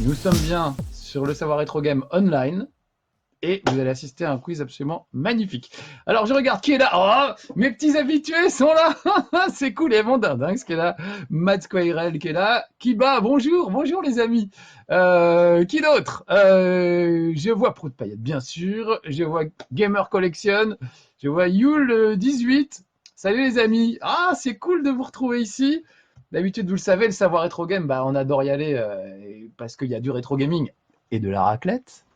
Nous sommes bien sur le Savoir Rétro Game online et vous allez assister à un quiz absolument magnifique. Alors je regarde qui est là. Oh, mes petits habitués sont là. C'est cool, il y a mon dindinx qui est là, Matt Squirrel qui est là, Kiba, bonjour, bonjour les amis. Qui d'autre Je vois Prout Paillette bien sûr, je vois Gamer Collection, je vois Yule 18. Salut les amis. Ah, c'est cool de vous retrouver ici. D'habitude, vous le savez, le Savoir Rétro Game, bah, on adore y aller parce qu'il y a du rétro gaming et de la raclette.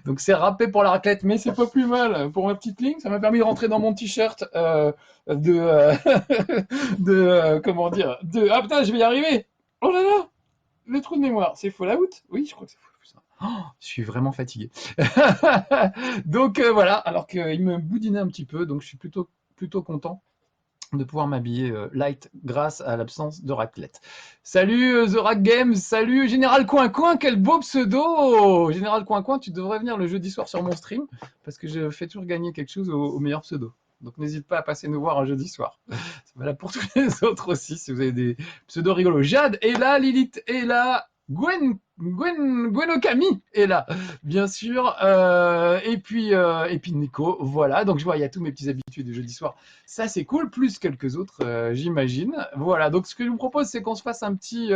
Donc c'est râpé pour la raclette, mais c'est pas plus mal pour ma petite ligne. Ça m'a permis de rentrer dans mon t-shirt de, comment dire, ah putain, je vais y arriver. Oh là là, le trou de mémoire, c'est Fallout. Oui, je crois que c'est Fallout. Oh, je suis vraiment fatigué. Donc voilà, alors qu'il me boudinait un petit peu, donc je suis plutôt content de pouvoir m'habiller light grâce à l'absence de raclette. Salut The Rack Games, salut Général Coin Coin, quel beau pseudo. Général Coin Coin, tu devrais venir le jeudi soir sur mon stream parce que je fais toujours gagner quelque chose au meilleur pseudo. Donc n'hésite pas à passer nous voir un jeudi soir. C'est valable pour tous les autres aussi si vous avez des pseudos rigolos. Jade est là, Lilith est là, Gwen Okami est là, bien sûr. Et puis Nico, voilà. Donc je vois, il y a tous mes petits habitués du jeudi soir. Ça, c'est cool, plus quelques autres, j'imagine. Voilà, donc ce que je vous propose, c'est qu'on se fasse un petit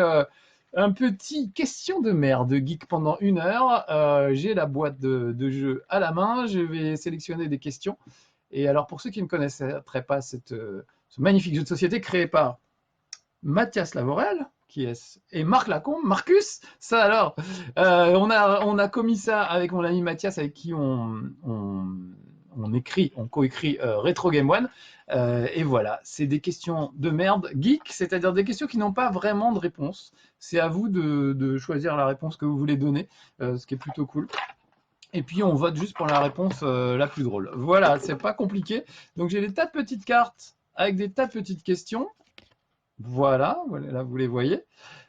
question de merde geek pendant 1 heure. J'ai la boîte de jeu à la main, je vais sélectionner des questions. Et alors, pour ceux qui ne connaisseraient pas ce magnifique jeu de société créé par Mathias Lavorel, qui est et Marc Lacombe, Marcus, ça alors, on a commis ça avec mon ami Mathias, avec qui on coécrit Retro Game One, et voilà, c'est des questions de merde geek, c'est-à-dire des questions qui n'ont pas vraiment de réponse. C'est à vous de choisir la réponse que vous voulez donner, ce qui est plutôt cool. Et puis on vote juste pour la réponse la plus drôle. Voilà, c'est pas compliqué. Donc j'ai des tas de petites cartes avec des tas de petites questions. Voilà, là vous les voyez.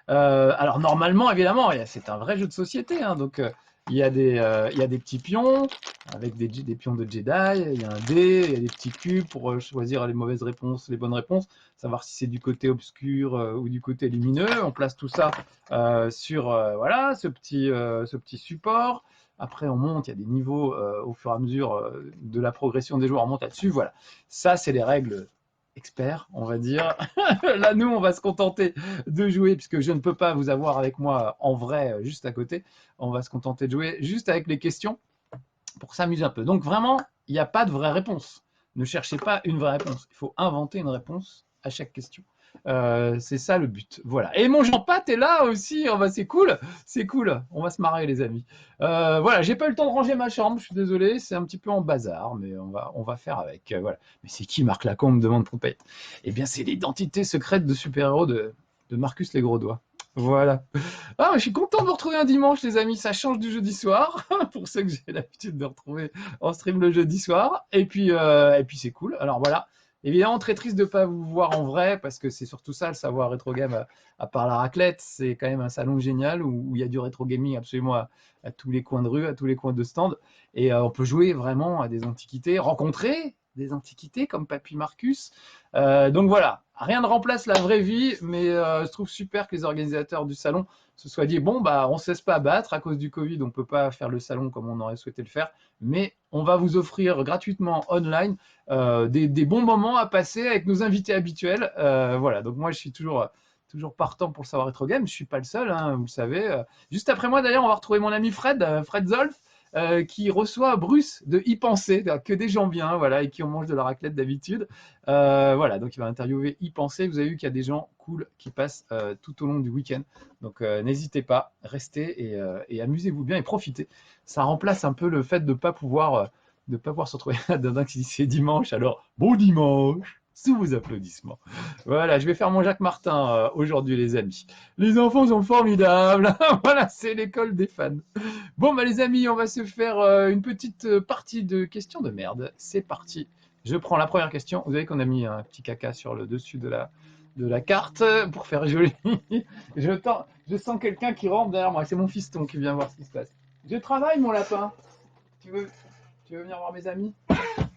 Alors normalement, évidemment, c'est un vrai jeu de société, hein, donc il y a des petits pions avec des pions de Jedi, il y a un dé, il y a des petits cubes pour choisir les mauvaises réponses, les bonnes réponses, savoir si c'est du côté obscur ou du côté lumineux. On place tout ça sur voilà ce petit support. Après, on monte, il y a des niveaux au fur et à mesure de la progression des joueurs, on monte là-dessus. Voilà, ça c'est les règles experts, on va dire. Là, nous, on va se contenter de jouer, puisque je ne peux pas vous avoir avec moi en vrai juste à côté. On va se contenter de jouer juste avec les questions pour s'amuser un peu. Donc vraiment, il n'y a pas de vraie réponse. Ne cherchez pas une vraie réponse. Il faut inventer une réponse à chaque question. C'est ça le but. Voilà. Et mon Jean-Pat est là aussi. Oh, bah, c'est cool. C'est cool. On va se marrer, les amis. Voilà. J'ai pas eu le temps de ranger ma chambre. Je suis désolé. C'est un petit peu en bazar, mais on va faire avec. Voilà. Mais c'est qui Marc Lacombe, me demande Trompette. Eh bien, c'est l'identité secrète de super-héros de Marcus les Gros Doigts. Voilà. Ah, je suis content de vous retrouver un dimanche, les amis. Ça change du jeudi soir, pour ceux que j'ai l'habitude de retrouver en stream le jeudi soir. Et puis c'est cool. Alors voilà. Évidemment, très triste de ne pas vous voir en vrai, parce que c'est surtout ça, le savoir rétro game, à part la raclette. C'est quand même un salon génial où il y a du rétro gaming absolument à tous les coins de rue, à tous les coins de stand. Et on peut jouer vraiment à des antiquités, rencontrer des antiquités comme Papy Marcus. Donc voilà, rien ne remplace la vraie vie, mais je trouve super que les organisateurs du salon se soient dit bon, bah, on ne se laisse pas abattre à cause du Covid, on ne peut pas faire le salon comme on aurait souhaité le faire, mais on va vous offrir gratuitement online des bons moments à passer avec nos invités habituels. Voilà, donc moi je suis toujours partant pour le savoir rétro game. Je suis pas le seul, hein, vous le savez. Juste après moi, d'ailleurs, on va retrouver mon ami Fred, Fred Zolf, qui reçoit Bruce de Y Penser, que des gens bien, voilà, et qui on mange de la raclette d'habitude. Voilà, donc il va interviewer Y Penser. Vous avez vu qu'il y a des gens cool qui passent tout au long du week-end. Donc n'hésitez pas, restez et amusez-vous bien et profitez. Ça remplace un peu le fait de ne pas pouvoir se retrouver là-dedans si c'est dimanche. Alors, bon dimanche sous vos applaudissements. Voilà, je vais faire mon Jacques Martin aujourd'hui, les amis. Les enfants sont formidables. Voilà, c'est l'école des fans. Bon, bah, les amis, on va se faire une petite partie de questions de merde. C'est parti. Je prends la première question. Vous savez qu'on a mis un petit caca sur le dessus de la carte pour faire joli. Je sens quelqu'un qui rentre derrière moi. C'est mon fiston qui vient voir ce qui se passe. Je travaille, mon lapin. Tu veux venir voir mes amis?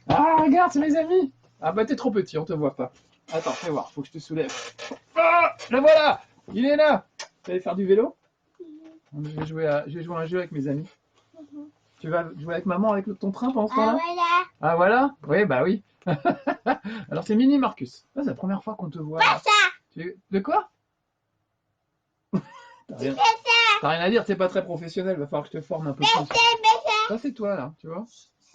Ah, regarde, c'est mes amis. Ah bah t'es trop petit, on te voit pas. Attends, fais voir, faut que je te soulève. Ah, le voilà. Il est là. Tu vas aller faire du vélo? Je vais jouer à un jeu avec mes amis. Tu vas jouer avec maman avec ton train pendant ce temps-là? voilà. Ah voilà? Oui, bah oui. Alors c'est Mini Marcus. Ah, c'est la première fois qu'on te voit. Pas ça. De quoi? T'as rien... T'as rien à dire, t'es pas très professionnel, va falloir que je te forme un peu plus. Ça c'est toi là, tu vois?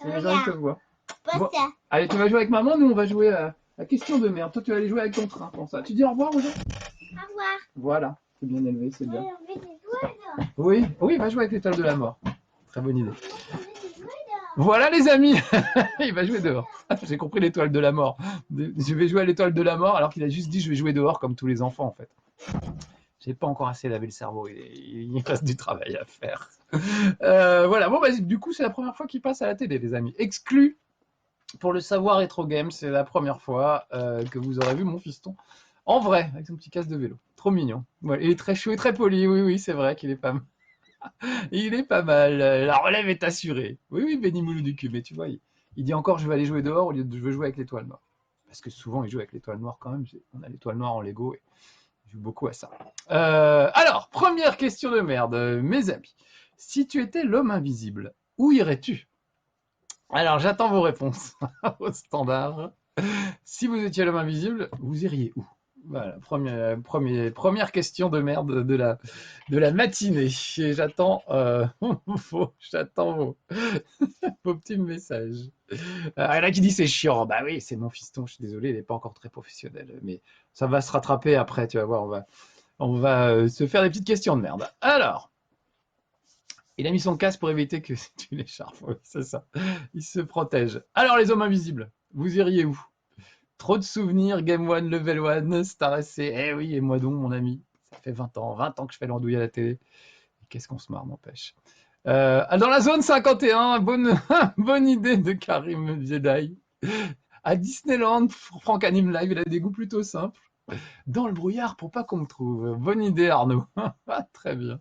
Et les gens ils te voient. Pas Bon. ça. Allez, tu vas jouer avec maman, nous on va jouer à question de merde. Toi tu vas aller jouer avec ton train pour ça. Tu dis au revoir aux gens? Au revoir. Voilà, c'est bien élevé, c'est bien. On fait des jouets, là. Oui, oui, va jouer avec l'étoile de la mort. Très bonne idée. On fait des jouets, là. Voilà les amis, il va jouer dehors. J'ai compris l'étoile de la mort. Je vais jouer à l'étoile de la mort alors qu'il a juste dit je vais jouer dehors comme tous les enfants en fait. J'ai pas encore assez lavé le cerveau, il reste du travail à faire. Voilà, bon bah, du coup c'est la première fois qu'il passe à la télé les amis. Exclu pour le savoir rétro game, c'est la première fois que vous aurez vu mon fiston en vrai avec son petit casque de vélo. Trop mignon. Voilà, il est très chou et très poli, oui c'est vrai qu'il est pas mal. Il est pas mal, la relève est assurée. Oui, Benny Moulou du cul, mais tu vois, il dit encore je vais aller jouer dehors au lieu de je veux jouer avec l'étoile noire. Parce que souvent il joue avec l'étoile noire quand même, on a l'étoile noire en Lego et il joue beaucoup à ça. Alors, première question de merde, mes amis. Si tu étais l'homme invisible, où irais-tu? Alors j'attends vos réponses au standard. Si vous étiez l'homme invisible, vous iriez où? Voilà, première question de merde de la matinée. Et j'attends vos petits messages. Il y en a qui dit c'est chiant. Bah oui, c'est mon fiston, je suis désolé, il n'est pas encore très professionnel. Mais ça va se rattraper après, tu vas voir, on va se faire des petites questions de merde. Alors, il a mis son casque pour éviter que tu l'écharpes. Oui, c'est ça. Il se protège. Alors, les hommes invisibles, vous iriez où? Trop de souvenirs, Game One, Level One, Star SC. Eh oui, et moi donc, mon ami. Ça fait 20 ans que je fais l'andouille à la télé. Qu'est-ce qu'on se marre, n'empêche. Dans la zone 51, bonne idée de Karim Jedi. À Disneyland, Franck Anime Live, il a des goûts plutôt simples. Dans le brouillard pour pas qu'on me trouve. Bonne idée, Arnaud. Très bien.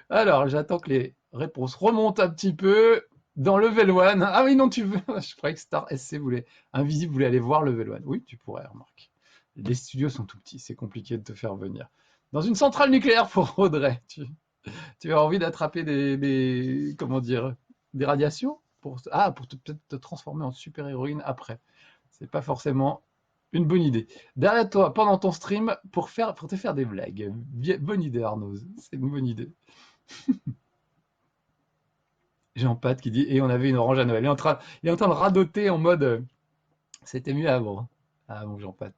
Alors, j'attends que les réponses remontent un petit peu. Dans Level 1. Ah oui, non, tu veux. Je croyais que Star SC voulait. Invisible voulait aller voir Level 1. Oui, tu pourrais, remarque. Les studios sont tout petits, c'est compliqué de te faire venir. Dans une centrale nucléaire pour Audrey, tu as envie d'attraper comment dire, des radiations pour peut-être te transformer en super-héroïne après. C'est pas forcément une bonne idée. Derrière toi, pendant ton stream, pour te faire des blagues. Bonne idée, Arnaud. C'est une bonne idée. Jean-Pat qui dit et on avait une orange à Noël. Il est en train de radoter en mode c'était mieux avant. Ah bon, Jean-Pat.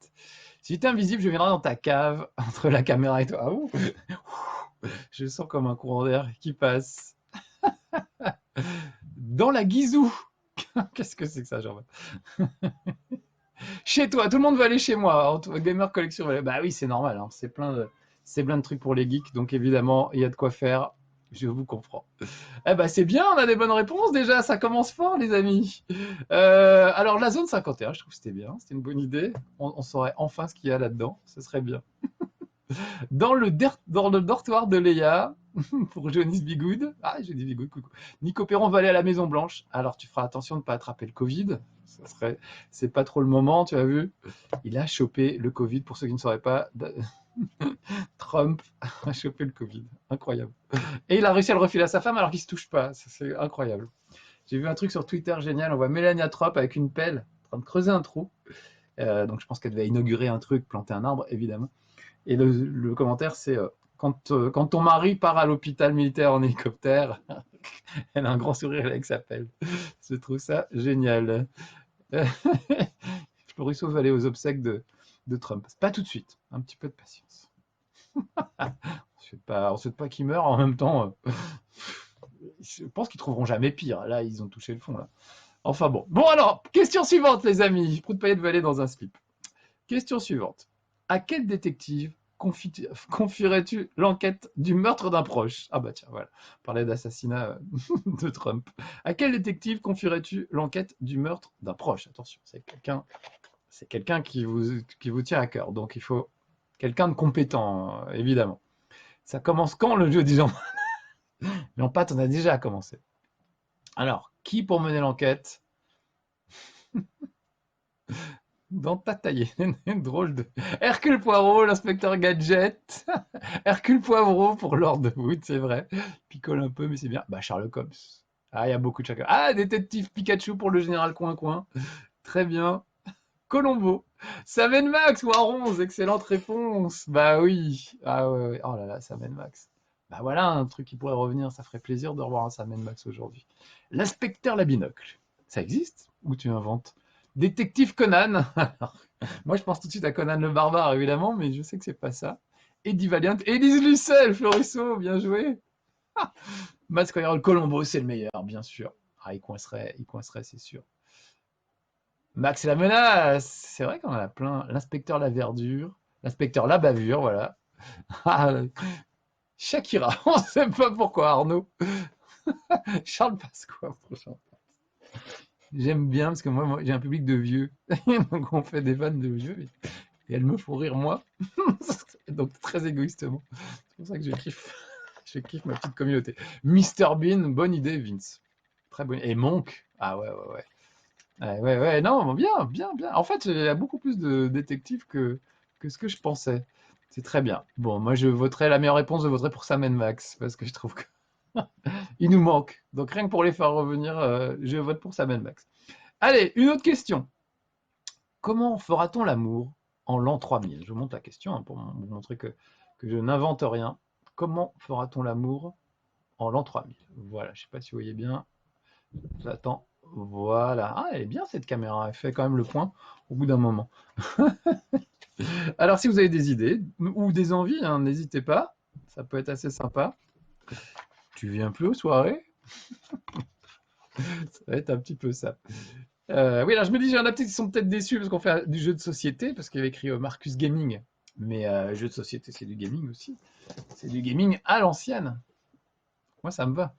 Si tu es invisible, je viendrai dans ta cave entre la caméra et toi. Ah, ouh. Je sens comme un courant d'air qui passe. Dans la guizou. Qu'est-ce que c'est que ça, Jean-Pat? Chez toi, tout le monde veut aller chez moi. Gamer Collection. Bah oui, c'est normal. Hein. C'est plein de trucs pour les geeks. Donc évidemment, il y a de quoi faire. Je vous comprends. Eh ben c'est bien, on a des bonnes réponses déjà, ça commence fort les amis. Alors la zone 51, je trouve que c'était bien, c'était une bonne idée. On saurait enfin ce qu'il y a là-dedans, ce serait bien. Dans le dortoir de Léa, pour Johnny's Be Good. Ah, j'ai dit Be Good, coucou. Nico Perron va aller à la Maison Blanche. Alors tu feras attention de ne pas attraper le Covid. C'est pas trop le moment, tu as vu. Il a chopé le Covid, pour ceux qui ne sauraient pas. Trump a chopé le Covid, incroyable. Et il a réussi à le refiler à sa femme alors qu'il se touche pas, c'est incroyable. J'ai vu un truc sur Twitter génial, on voit Melania Trump avec une pelle en train de creuser un trou. Donc je pense qu'elle devait inaugurer un truc, planter un arbre évidemment. Et le commentaire c'est quand ton mari part à l'hôpital militaire en hélicoptère, elle a un grand sourire avec sa pelle. Je trouve ça génial. Floris va aller aux obsèques de Trump. Pas tout de suite, un petit peu de patience. On ne souhaite pas qu'il meure en même temps. Je pense qu'ils trouveront jamais pire. Là, ils ont touché le fond. Là. Enfin bon. Bon alors, question suivante, les amis. Prout Paillette veut aller dans un slip. Question suivante. À quel détective confierais-tu l'enquête du meurtre d'un proche? Ah bah tiens, voilà. On parlait d'assassinat de Trump. À quel détective confierais-tu l'enquête du meurtre d'un proche? Attention, c'est quelqu'un qui vous tient à cœur. Donc il faut quelqu'un de compétent, évidemment. Ça commence quand le jeu, disons? Jean-Pat, on a déjà commencé. Alors, qui pour mener l'enquête? Dans ta taillée. Drôle de... Hercule Poirot, l'inspecteur Gadget. Hercule Poivreau pour Lord Wood, c'est vrai. Picole un peu, mais c'est bien. Bah, Sherlock Holmes. Ah, il y a beaucoup de chacun. Ah, détective Pikachu pour le général Coin-Coin. Très bien. Colombo. Sam Max, Warons, excellente réponse. Bah oui. Ah ouais, ouais. Oh là là, Sam Max. Bah voilà, un truc qui pourrait revenir, ça ferait plaisir de revoir un Sam Max aujourd'hui. L'inspecteur la binocle. Ça existe? Ou tu inventes? Détective Conan. Alors, moi, je pense tout de suite à Conan le barbare, évidemment, mais je sais que c'est pas ça. Eddie Valiant. Élise Lucelle, Florisseau, bien joué. Ah, Max Colombo, c'est le meilleur, bien sûr. Ah, il coincerait, c'est sûr. Max la menace, c'est vrai qu'on en a plein. L'inspecteur la verdure, l'inspecteur la bavure, voilà. Ah, Shakira, on ne sait pas pourquoi Arnaud. Charles Pasqua, prochain. J'aime bien parce que moi j'ai un public de vieux, donc on fait des vannes de vieux et elles me font rire moi, donc très égoïstement. C'est pour ça que je kiffe ma petite communauté. Mr Bean, bonne idée Vince, très bonne. Et Monk, ah ouais ouais ouais. Ouais, ouais, non, bien, bien, bien. En fait, il y a beaucoup plus de détectives que ce que je pensais. C'est très bien. Bon, moi, je voterai la meilleure réponse, je voterai pour Sam Max, parce que je trouve qu'il nous manque. Donc, rien que pour les faire revenir, je vote pour Sam Max. Allez, une autre question. Comment fera-t-on l'amour en l'an 3000? Je vous montre la question hein, pour vous montrer que je n'invente rien. Comment fera-t-on l'amour en l'an 3000? Voilà, je ne sais pas si vous voyez bien. J'attends. Voilà. Ah, elle est bien cette caméra. Elle fait quand même le point au bout d'un moment. Alors, si vous avez des idées ou des envies, hein, n'hésitez pas. Ça peut être assez sympa. Tu viens plus aux soirées? Ça va être un petit peu ça. Oui, alors je me dis, j'ai un petit qui sont peut-être déçus parce qu'on fait du jeu de société, parce qu'il y avait écrit Marcus Gaming. Mais jeu de société, c'est du gaming aussi. C'est du gaming à l'ancienne. Moi, ça me va.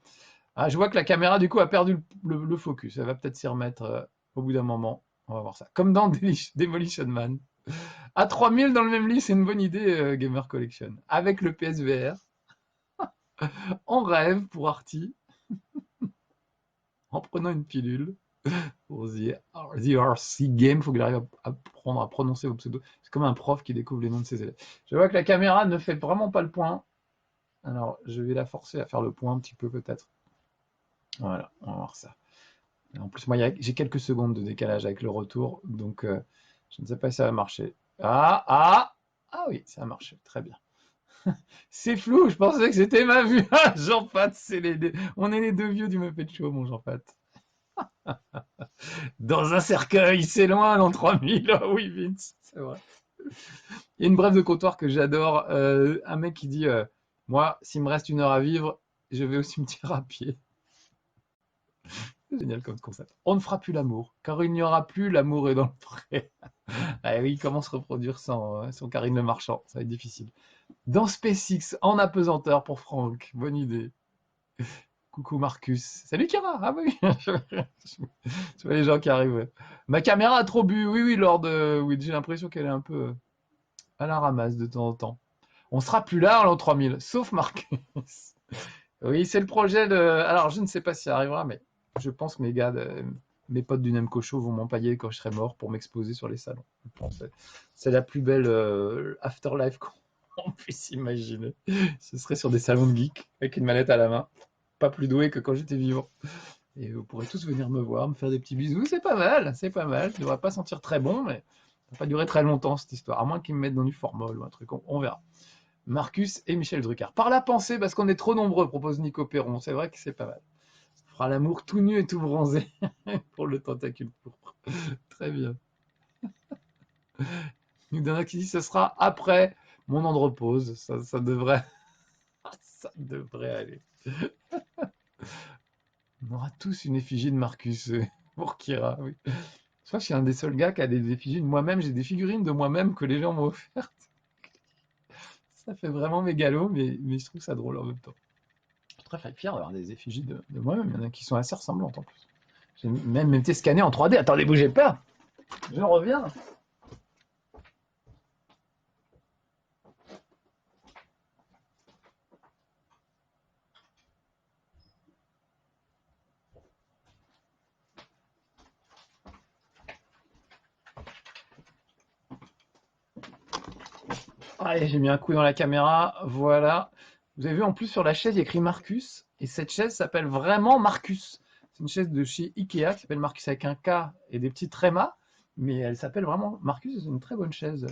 Ah, je vois que la caméra, du coup, a perdu le focus. Elle va peut-être s'y remettre au bout d'un moment. On va voir ça. Comme dans Demolition Man. À 3000 dans le même lit, c'est une bonne idée, Gamer Collection. Avec le PSVR, en rêve pour Arty, en prenant une pilule pour The RC Game. Il faut qu'il arrive à apprendre à prononcer vos pseudos. C'est comme un prof qui découvre les noms de ses élèves. Je vois que la caméra ne fait vraiment pas le point. Alors, je vais la forcer à faire le point un petit peu peut-être. Voilà, on va voir ça. En plus, moi, j'ai quelques secondes de décalage avec le retour, donc je ne sais pas si ça va marcher. Ah oui, ça a marché, très bien. C'est flou, je pensais que c'était ma vue. Ah, Jean-Pat, on est les deux vieux du Muppet Show, mon Jean-Pat. Dans un cercueil, c'est loin, l'an 3000. Oh oui, Vince, c'est vrai. Il y a une brève de comptoir que j'adore. Un mec qui dit moi, s'il me reste 1 heure à vivre, je vais au cimetière à pied. C'est génial comme concept. On ne fera plus l'amour, car il n'y aura plus l'amour est dans le pré. Ah oui, comment se reproduire sans Karine Le Marchand? Ça va être difficile. Dans SpaceX, en apesanteur pour Franck. Bonne idée. Coucou Marcus. Salut Kira. Ah oui. Je vois les gens qui arrivent. Ouais. Ma caméra a trop bu. Oui, oui, Lord. Oui, j'ai l'impression qu'elle est un peu à la ramasse de temps en temps. On sera plus là en l'an 3000, sauf Marcus. Oui, c'est le projet de. Alors, je ne sais pas si ça arrivera, mais je pense que mes potes du Nemco Show vont m'empailler quand je serai mort pour m'exposer sur les salons. C'est la plus belle afterlife qu'on puisse imaginer. Ce serait sur des salons de geeks avec une manette à la main. Pas plus doué que quand j'étais vivant. Et vous pourrez tous venir me voir, me faire des petits bisous. C'est pas mal, c'est pas mal. Je devrais pas sentir très bon, mais ça va pas durer très longtemps cette histoire. À moins qu'ils me mettent dans du formol ou un truc. On verra. Marcus et Michel Drucker. Par la pensée, parce qu'on est trop nombreux, propose Nico Perron. C'est vrai que c'est pas mal. On fera l'amour tout nu et tout bronzé pour le tentacule pourpre. Très bien. Il y en a qui dit ce sera après mon andropause. Ça devrait. Ça devrait aller. On aura tous une effigie de Marcus pour Kira, oui. Je crois que je suis un des seuls gars qui a des effigies de moi-même. J'ai des figurines de moi-même que les gens m'ont offertes. Ça fait vraiment mégalo, mais je trouve ça drôle en même temps. Je suis très fier d'avoir des effigies de moi-même. Il y en a qui sont assez ressemblantes en plus. J'ai même été scanné en 3D. Attendez, bougez pas. Je reviens. Allez, j'ai mis un coup dans la caméra, voilà. Vous avez vu en plus sur la chaise, il y a écrit Marcus, et cette chaise s'appelle vraiment Marcus. C'est une chaise de chez Ikea qui s'appelle Marcus avec un K et des petits trémas, mais elle s'appelle vraiment Marcus, c'est une très bonne chaise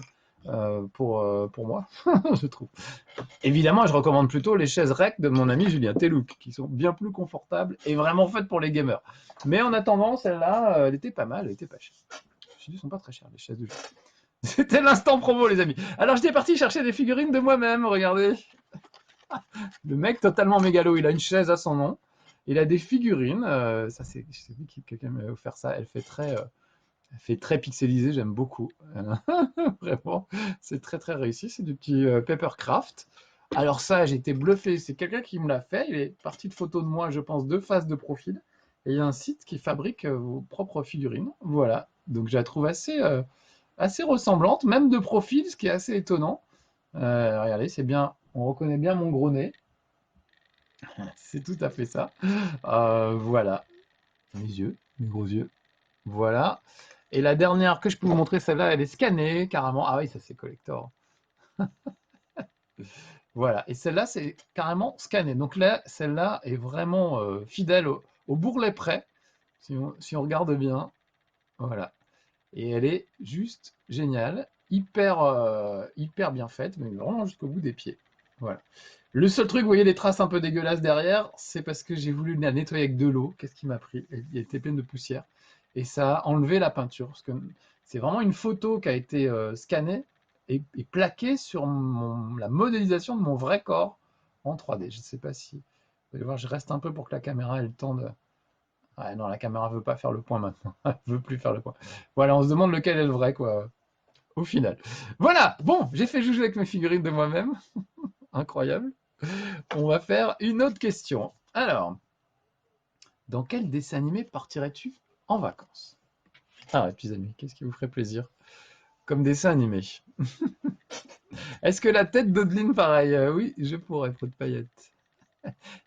pour moi, je trouve. Évidemment, je recommande plutôt les chaises rec de mon ami Julien Telouk, qui sont bien plus confortables et vraiment faites pour les gamers. Mais en attendant, celle-là, elle était pas mal, elle était pas chère. Je dis, elles sont pas très chères, les chaises de Julien. C'était l'instant promo, les amis. Alors, j'étais parti chercher des figurines de moi-même, regardez. Le mec totalement mégalo, il a une chaise à son nom. Il a des figurines. Ça, c'est, je sais plus qui quelqu'un m'a offert ça. Elle fait très pixelisé, j'aime beaucoup. Vraiment, c'est très très réussi. C'est du petit Papercraft. Alors ça, j'ai été bluffé. C'est quelqu'un qui me l'a fait. Il est parti de photos de moi, je pense, 2 faces de profil. Et il y a un site qui fabrique vos propres figurines. Voilà. Donc je la trouve assez ressemblante, même de profil, ce qui est assez étonnant. Regardez, c'est bien. On reconnaît bien mon gros nez. C'est tout à fait ça. Voilà. Mes yeux, mes gros yeux. Voilà. Et la dernière que je peux vous montrer, celle-là, elle est scannée carrément. Ah oui, ça c'est collector. Voilà. Et celle-là, c'est carrément scanné. Donc là, celle-là est vraiment fidèle au bourrelet près. Si on regarde bien. Voilà. Et elle est juste géniale. Hyper bien faite, mais vraiment jusqu'au bout des pieds. Voilà. Le seul truc, vous voyez les traces un peu dégueulasses derrière, c'est parce que j'ai voulu la nettoyer avec de l'eau. Qu'est-ce qui m'a pris? Elle était pleine de poussière. Et ça a enlevé la peinture. Parce que c'est vraiment une photo qui a été scannée et plaquée sur la modélisation de mon vrai corps en 3D. Je ne sais pas si... Vous allez voir, je reste un peu pour que la caméra ait le temps de... Ah non, la caméra ne veut pas faire le point maintenant. Elle ne veut plus faire le point. Voilà, on se demande lequel est le vrai, quoi, au final. Voilà, bon, j'ai fait jouer avec mes figurines de moi-même. Incroyable. On va faire une autre question. Alors, dans quel dessin animé partirais-tu en vacances? Ah ouais, petits amis, qu'est-ce qui vous ferait plaisir comme dessin animé? Est-ce que la tête d'Odeline, pareil? Oui, je pourrais, Fred Paillette.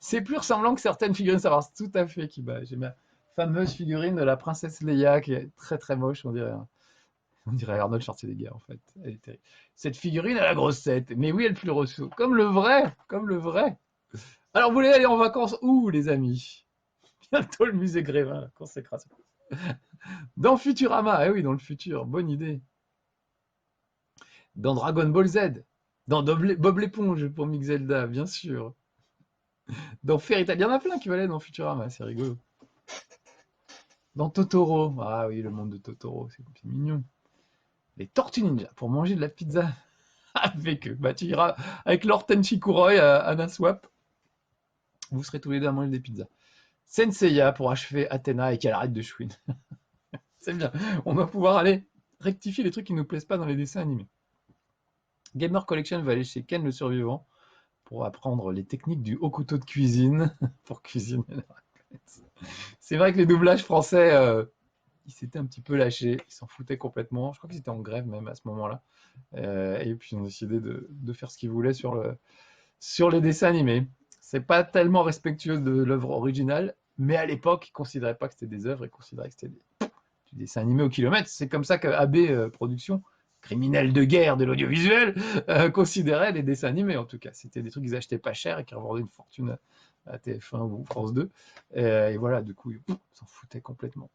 C'est plus ressemblant que certaines figurines, ça va tout à fait, Kiba. J'ai ma fameuse figurine de la princesse Leia qui est très très moche, on dirait Arnold Schwarzenegger en fait. Elle est terrible. Cette figurine a la grosse tête, mais oui, elle est plus ressous. Comme le vrai, comme le vrai. Alors, vous voulez aller en vacances où, les amis? Bientôt le musée Grévin, la consécration. Dans Futurama, eh oui, dans le futur, bonne idée. Dans Dragon Ball Z, dans Bob l'éponge pour Mix Zelda, bien sûr. Dans Fairy Tail, il y en a plein qui vont aller dans Futurama, c'est rigolo. Dans Totoro, ah oui, le monde de Totoro, c'est mignon. Les Tortues Ninja, pour manger de la pizza avec eux. Bah, tu iras avec Lord Tenchikuroi à Naswap, vous serez tous les deux à manger des pizzas. Senseiya pour achever Athéna et qu'elle arrête de chouiner. C'est bien, on va pouvoir aller rectifier les trucs qui ne nous plaisent pas dans les dessins animés. Gamer Collection va aller chez Ken le Survivant pour apprendre les techniques du haut couteau de cuisine pour cuisiner la raclette. C'est vrai que les doublages français, ils s'étaient un petit peu lâchés, ils s'en foutaient complètement. Je crois qu'ils étaient en grève même à ce moment-là. Et puis ils ont décidé de faire ce qu'ils voulaient sur les dessins animés. C'est pas tellement respectueux de l'œuvre originale, mais à l'époque, ils ne considéraient pas que c'était des œuvres, ils considéraient que c'était du dessin animé au kilomètre. C'est comme ça que AB Productions, criminel de guerre de l'audiovisuel, considérait les dessins animés en tout cas. C'était des trucs qu'ils achetaient pas cher et qui revendaient une fortune à TF1 ou France 2. Et voilà, du coup, ils s'en foutaient complètement.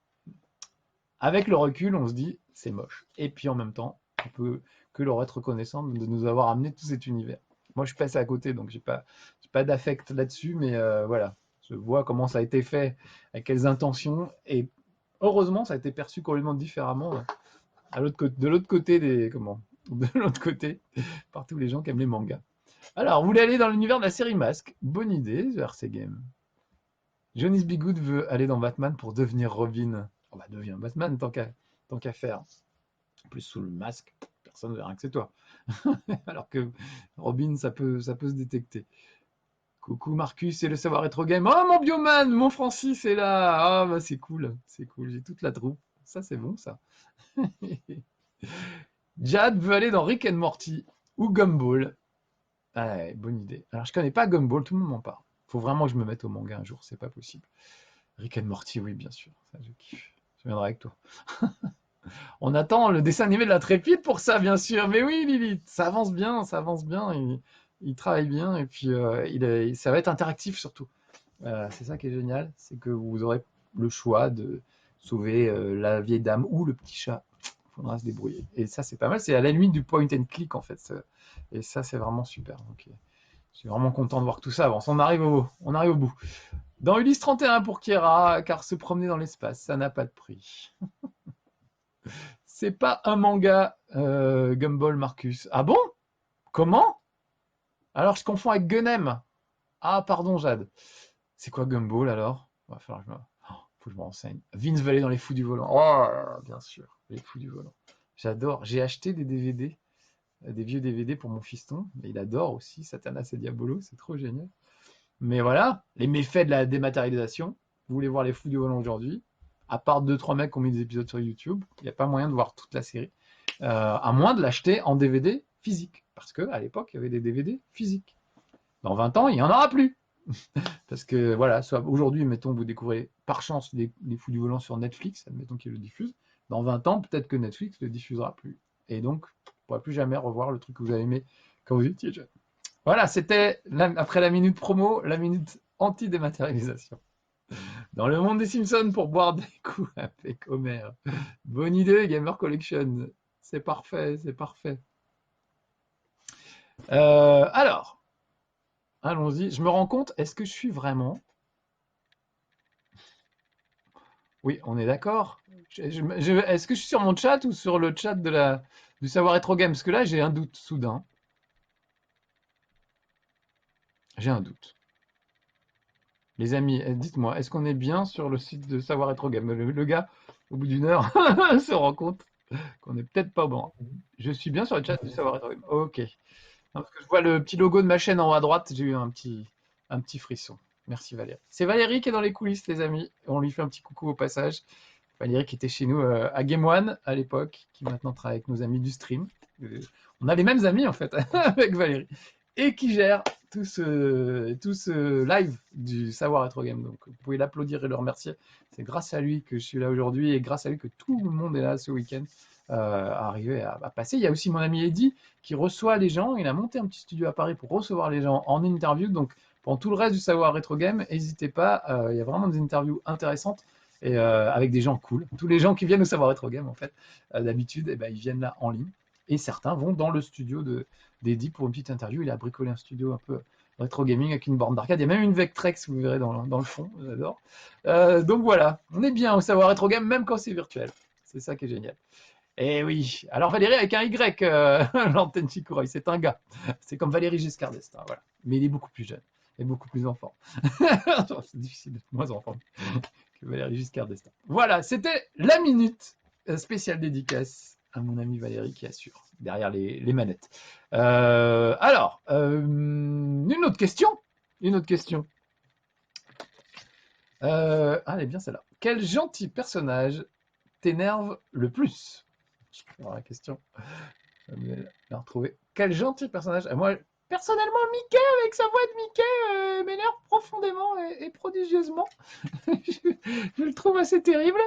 Avec le recul, on se dit, c'est moche. Et puis en même temps, on peut que leur être reconnaissant de nous avoir amené tout cet univers. Moi, je suis passé à côté, donc j'ai pas d'affect là-dessus, mais voilà, je vois comment ça a été fait, avec quelles intentions, et heureusement, ça a été perçu complètement différemment de l'autre côté de l'autre côté, par tous les gens qui aiment les mangas. Alors, vous voulez aller dans l'univers de la série Masque? Bonne idée, The RC Game. Johnny's Be Good veut aller dans Batman pour devenir Robin. Oh bah, deviens Batman tant qu'à faire. En plus, sous le masque, personne ne verra que c'est toi. Alors que Robin, ça peut se détecter. Coucou Marcus et le savoir rétro game. Oh mon Bioman, mon Francis est là. Ah bah c'est cool, j'ai toute la troupe. Ça c'est bon ça. Jad veut aller dans Rick and Morty ou Gumball. Ah ouais, bonne idée. Alors je connais pas Gumball, tout le monde m'en parle. Faut vraiment que je me mette au manga un jour, c'est pas possible. Rick and Morty, oui bien sûr, ça je kiffe. Je viendrai avec toi. On attend le dessin animé de l'Intrépide pour ça, bien sûr. Mais oui, Lilith, ça avance bien, il travaille bien, et puis ça va être interactif surtout. C'est ça qui est génial, c'est que vous aurez le choix de sauver la vieille dame ou le petit chat. Il faudra se débrouiller. Et ça, c'est pas mal. C'est à la limite du point and click, en fait. Et ça, c'est vraiment super. Donc, je suis vraiment content de voir que tout ça avance. On arrive au bout. Dans Ulysse 31 pour Kiera, car se promener dans l'espace, ça n'a pas de prix. C'est pas un manga, Gumball Marcus. Ah bon? Comment? Alors, je confonds avec Gunem. Ah, pardon, Jade. C'est quoi Gumball alors? Va falloir que faut que je me renseigne. Vince Valley dans les fous du volant. Oh, bien sûr, les fous du volant. J'adore. J'ai acheté des DVD, des vieux DVD pour mon fiston. Mais il adore aussi Satanas et Diabolo. C'est trop génial. Mais voilà, les méfaits de la dématérialisation. Vous voulez voir les fous du volant aujourd'hui? À part 2-3 mecs qui ont mis des épisodes sur YouTube, il n'y a pas moyen de voir toute la série. À moins de l'acheter en DVD physique. Parce qu'à l'époque, il y avait des DVD physiques. Dans 20 ans, il n'y en aura plus. Parce que voilà, soit aujourd'hui, mettons, vous découvrez par chance les fous du volant sur Netflix, admettons qu'ils le diffusent. Dans 20 ans, peut-être que Netflix ne le diffusera plus. Et donc, vous ne pourrez plus jamais revoir le truc que vous avez aimé quand vous étiez jeune. Voilà, c'était après la minute promo, la minute anti-dématérialisation. Dans le monde des Simpsons pour boire des coups avec Homer. Bonne idée, Gamer Collection. C'est parfait, c'est parfait. Alors, allons-y. Je me rends compte, est-ce que je suis vraiment... Oui, on est d'accord. Est-ce que je suis sur mon chat ou sur le chat du Savoir Rétro Game? Parce que là, j'ai un doute soudain. J'ai un doute. Les amis, dites-moi, est-ce qu'on est bien sur le site de Savoir Rétro Game? Le gars, au bout d'une heure, se rend compte qu'on n'est peut-être pas bon. Je suis bien sur le chat du Savoir Rétro Game. Ok. Non, parce que je vois le petit logo de ma chaîne en haut à droite, j'ai eu un petit frisson. Merci Valérie. C'est Valérie qui est dans les coulisses, les amis. On lui fait un petit coucou au passage. Valérie qui était chez nous à Game One à l'époque, qui maintenant travaille avec nos amis du stream. On a les mêmes amis en fait avec Valérie. Et qui gère tout ce live du Savoir Retro Game. Donc vous pouvez l'applaudir et le remercier. C'est grâce à lui que je suis là aujourd'hui et grâce à lui que tout le monde est là ce week-end à arriver à passer. Il y a aussi mon ami Eddy qui reçoit les gens. Il a monté un petit studio à Paris pour recevoir les gens en interview. Donc pendant tout le reste du Savoir Retro Game, n'hésitez pas. Il y a vraiment des interviews intéressantes et avec des gens cool. Tous les gens qui viennent au Savoir Retro Game, en fait, d'habitude, ils viennent là en ligne. Et certains vont dans le studio d'Eddy pour une petite interview. Il a bricolé un studio un peu rétro gaming avec une borne d'arcade. Il y a même une Vectrex, vous verrez dans le fond. J'adore. Donc voilà, on est bien au Savoir Retro Game, même quand c'est virtuel. C'est ça qui est génial. Et oui, alors Valérie avec un Y, l'antenne Chicouraille, c'est un gars. C'est comme Valérie Giscard d'Estaing, voilà. Mais il est beaucoup plus jeune et beaucoup plus enfant. C'est difficile d'être moins enfant que Valérie Giscard d'Estaing. Voilà, c'était la minute spéciale dédicace à mon ami Valérie qui assure derrière les manettes. Alors, une autre question. Elle est bien celle-là. Quel gentil personnage t'énerve le plus? Alors, la question, je vais la retrouver. Quel gentil personnage? Moi, personnellement, Mickey, avec sa voix de Mickey, m'énerve profondément et prodigieusement. je le trouve assez terrible.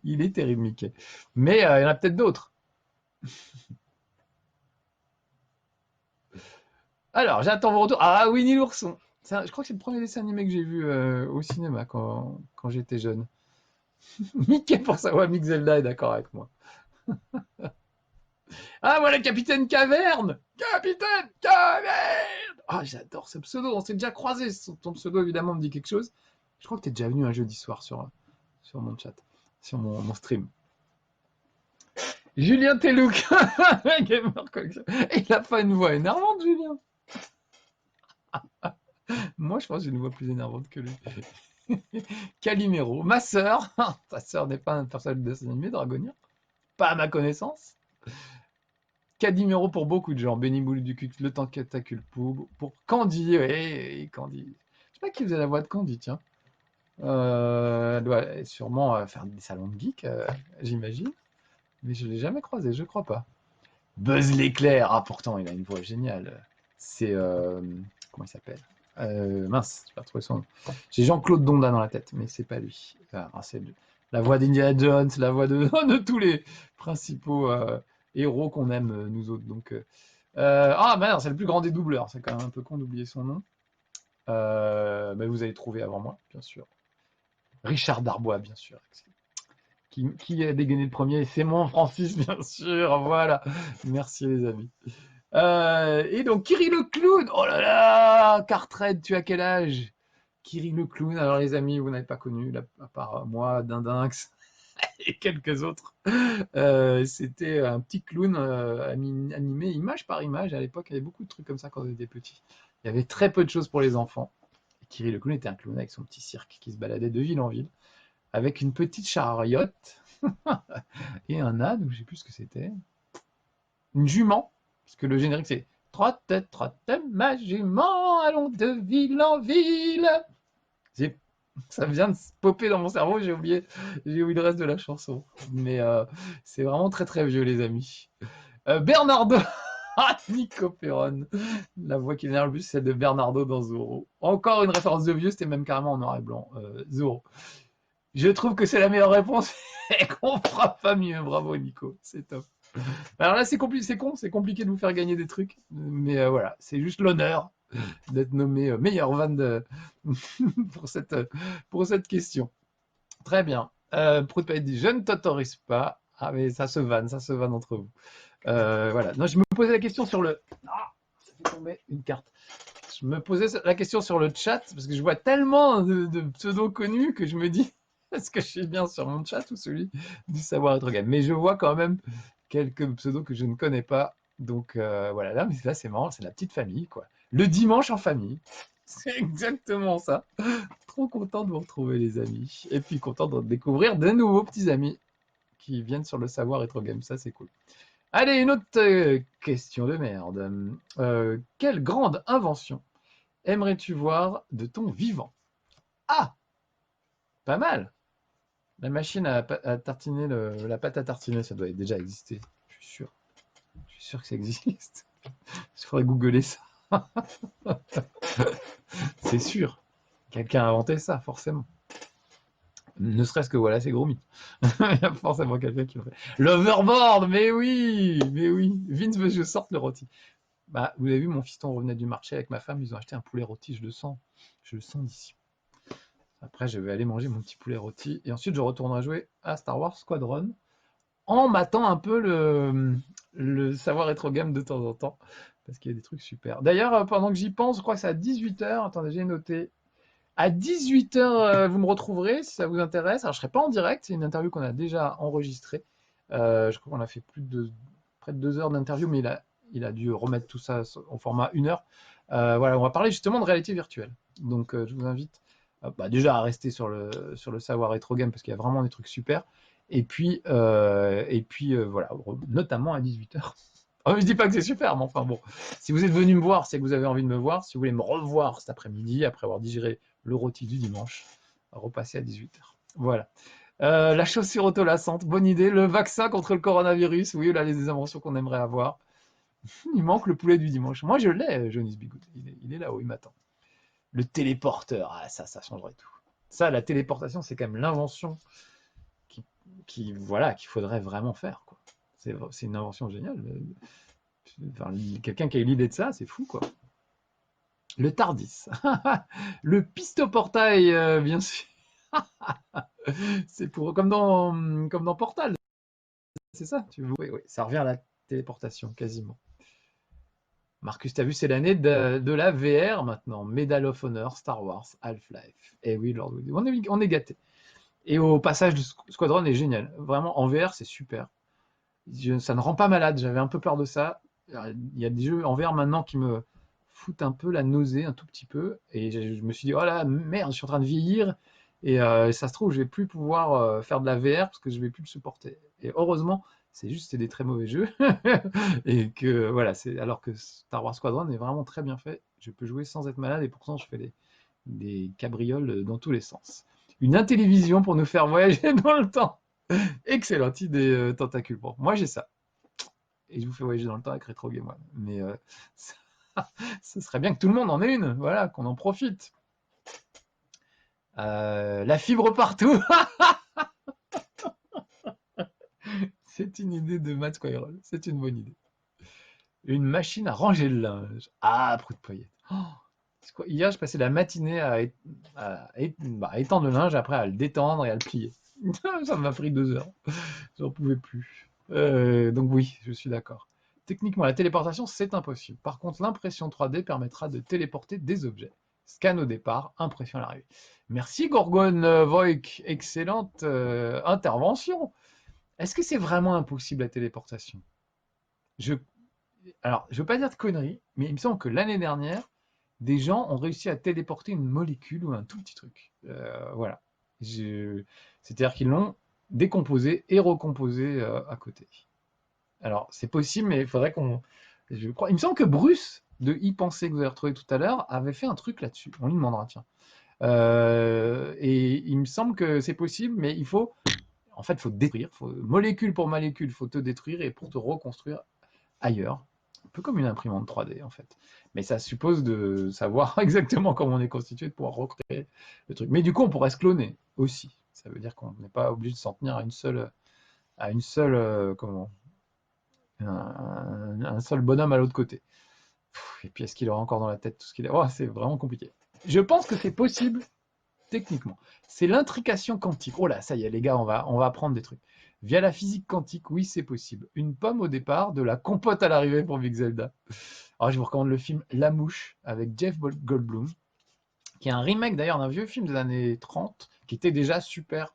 il est terrible, Mickey. Mais il y en a peut-être d'autres. Alors, j'attends vos retours. Ah, Winnie l'ourson. Je crois que c'est le premier dessin animé que j'ai vu au cinéma quand j'étais jeune. Mickey pour sa voix, Mick Zelda est d'accord avec moi. Ah, voilà, Capitaine Caverne! Capitaine Caverne! Ah, j'adore ce pseudo. On s'est déjà croisé. Ton pseudo, évidemment, me dit quelque chose. Je crois que tu es déjà venu un jeudi soir sur mon chat, sur mon stream. Julien Telouk, Gamer Collection. Il a pas une voix énervante, Julien. Moi, je pense que j'ai une voix plus énervante que lui. Calimero, ma sœur. Ta sœur n'est pas un personnage de dessin animé, Dragonia. Pas à ma connaissance. Cadimero pour beaucoup de gens. Benny Boule du cul, le tentacule pour Candy. Oui, Candy. Je sais pas qui faisait la voix de Candy, tiens. Elle doit sûrement faire des salons de geek, j'imagine. Mais je l'ai jamais croisé, je crois pas. Buzz l'éclair. Ah, pourtant, il a une voix géniale. C'est... comment il s'appelle? Mince, je vais retrouver son nom. J'ai Jean-Claude Donda dans la tête, mais c'est pas lui. Enfin, c'est La voix d'Indiana Jones, la voix de, de tous les principaux héros qu'on aime, nous autres. Donc, ah, merde, c'est le plus grand des doubleurs. C'est quand même un peu con d'oublier son nom. Mais vous allez trouver avant moi, bien sûr. Richard Darbois, bien sûr. Qui a dégainé le premier? C'est mon Francis, bien sûr. Voilà. Merci, les amis. Et donc, Kiri le clown. Oh là là, Cartred, tu as quel âge? Kiri le clown. Alors, les amis, vous n'avez pas connu, à part moi, Dindinx et quelques autres. C'était un petit clown animé image par image. À l'époque, il y avait beaucoup de trucs comme ça quand on était petit. Il y avait très peu de choses pour les enfants. Et Kiri le clown était un clown avec son petit cirque qui se baladait de ville en ville, avec une petite chariote et un âne, ou je sais plus ce que c'était. Une jument, parce que le générique c'est trotte, ma jument, allons de ville en ville. Ça vient de se popper dans mon cerveau, j'ai oublié le reste de la chanson. Mais c'est vraiment très très vieux, les amis. Bernardo, Nico Perron. La voix qui m'énerve le plus, c'est celle de Bernardo dans Zorro. Encore une référence de vieux, c'était même carrément en noir et blanc. Zorro. Je trouve que c'est la meilleure réponse et qu'on fera pas mieux. Bravo, Nico, c'est top. Alors là, c'est con, c'est compliqué de vous faire gagner des trucs, mais voilà, c'est juste l'honneur d'être nommé meilleur van pour cette question. Très bien. Prout dit, je ne t'autorise pas. Ah, mais ça se vanne entre vous. Voilà. Non, je me posais la question sur le. Ah, ça fait tomber une carte. Je me posais la question sur le chat parce que je vois tellement de pseudos connus que je me dis, est-ce que je suis bien sur mon chat ou celui du savoir être game? Mais je vois quand même quelques pseudos que je ne connais pas. Donc voilà, là c'est marrant, c'est la petite famille, quoi. Le dimanche en famille. C'est exactement ça. Trop content de vous retrouver, les amis. Et puis content de découvrir de nouveaux petits amis qui viennent sur le savoir être game. Ça, c'est cool. Allez, une autre question de merde. Quelle grande invention aimerais-tu voir de ton vivant? Ah, pas mal. La machine à tartiner, la pâte à tartiner, ça doit déjà exister. Je suis sûr. Je suis sûr que ça existe. Il faudrait googler ça. C'est sûr. Quelqu'un a inventé ça, forcément. Ne serait-ce que voilà, c'est gros mythe. Il y a forcément quelqu'un qui l'a fait. L'overboard, mais oui, mais oui. Vince veut que je sorte le rôti. Bah, vous avez vu, mon fiston revenait du marché avec ma femme, ils ont acheté un poulet rôti, je le sens d'ici. Après, je vais aller manger mon petit poulet rôti. Et ensuite, je retournerai jouer à Star Wars Squadron en m'attendant un peu le savoir rétro game de temps en temps. Parce qu'il y a des trucs super. D'ailleurs, pendant que j'y pense, je crois que c'est à 18h. Attendez, j'ai noté. À 18h, vous me retrouverez si ça vous intéresse. Alors, je ne serai pas en direct. C'est une interview qu'on a déjà enregistrée. Je crois qu'on a fait près de 2 heures d'interview, mais il a dû remettre tout ça au format 1 heure. Voilà, on va parler justement de réalité virtuelle. Donc, je vous invite déjà à rester sur le savoir rétro game parce qu'il y a vraiment des trucs super. Et puis voilà, notamment à 18h. Oh, je dis pas que c'est super, mais enfin bon, si vous êtes venu me voir, c'est que vous avez envie de me voir. Si vous voulez me revoir cet après-midi, après avoir digéré le rôti du dimanche, repassez à 18h. Voilà. La chaussure autolassante, bonne idée. Le vaccin contre le coronavirus, oui, là, les inventions qu'on aimerait avoir. Il manque le poulet du dimanche. Moi, je l'ai, Jonis Bigoud. Il est là-haut, il m'attend. Le téléporteur, ah, ça changerait tout. Ça, la téléportation, c'est quand même l'invention voilà, qu'il faudrait vraiment faire, quoi. C'est une invention géniale. Enfin, quelqu'un qui a eu l'idée de ça, c'est fou, quoi. Le Tardis. Le pistoportail, bien sûr. C'est comme dans Portal, c'est ça? Oui, oui, ça revient à la téléportation, quasiment. Marcus, t'as vu, c'est l'année de la VR maintenant. Medal of Honor, Star Wars, Half-Life. Eh oui, Lord Woody. On est gâtés. Et au passage, le Squadron est génial. Vraiment, en VR, c'est super. Ça ne rend pas malade. J'avais un peu peur de ça. Il y a des jeux en VR maintenant qui me foutent un peu la nausée, un tout petit peu. Et je me suis dit, oh là, merde, je suis en train de vieillir. Et ça se trouve, je vais plus pouvoir faire de la VR parce que je vais plus le supporter. Et heureusement, c'est des très mauvais jeux. Et que voilà, alors que Star Wars Squadron est vraiment très bien fait. Je peux jouer sans être malade et pourtant je fais des cabrioles dans tous les sens. Une intellivision pour nous faire voyager dans le temps. Excellente idée, Tentacule. Bon, moi j'ai ça. Et je vous fais voyager dans le temps avec Retro Game One. Mais ce serait bien que tout le monde en ait une. Voilà, qu'on en profite. La fibre partout. C'est une idée de Matt Squirrel. C'est une bonne idée. Une machine à ranger le linge. Ah, prout-poillette. Oh, c'est quoi? Hier, je passais la matinée à étendre le linge, après à le détendre et à le plier. Ça m'a pris 2 heures. J'en pouvais plus. Donc oui, je suis d'accord. Techniquement, la téléportation, c'est impossible. Par contre, l'impression 3D permettra de téléporter des objets. Scan au départ, impression à l'arrivée. Merci Gorgone Voik, excellente intervention. Est-ce que c'est vraiment impossible la téléportation? je... Alors, je ne veux pas dire de conneries, mais il me semble que l'année dernière, des gens ont réussi à téléporter une molécule ou un tout petit truc. Voilà. C'est-à-dire qu'ils l'ont décomposé et recomposé à côté. Alors, c'est possible, mais il faudrait qu'on... Je crois... Il me semble que Bruce, de Y penser que vous avez retrouvé tout à l'heure, avait fait un truc là-dessus. On lui demandera, tiens. Et il me semble que c'est possible, mais il faut... En fait, il faut détruire. Molécule pour molécule, il faut te détruire et pour te reconstruire ailleurs. Un peu comme une imprimante 3D, en fait. Mais ça suppose de savoir exactement comment on est constitué, de pouvoir recréer le truc. Mais du coup, on pourrait se cloner aussi. Ça veut dire qu'on n'est pas obligé de s'en tenir à une seule comment, un seul bonhomme à l'autre côté. Et puis, est-ce qu'il aura encore dans la tête tout ce qu'il a? Oh, c'est vraiment compliqué. Je pense que c'est possible, techniquement. C'est l'intrication quantique. Oh là, ça y est, les gars, on va apprendre des trucs. Via la physique quantique, oui, c'est possible. Une pomme au départ, de la compote à l'arrivée pour Big Zelda. Alors, je vous recommande le film La Mouche avec Jeff Goldblum, qui est un remake d'ailleurs d'un vieux film des années 30, qui était déjà super.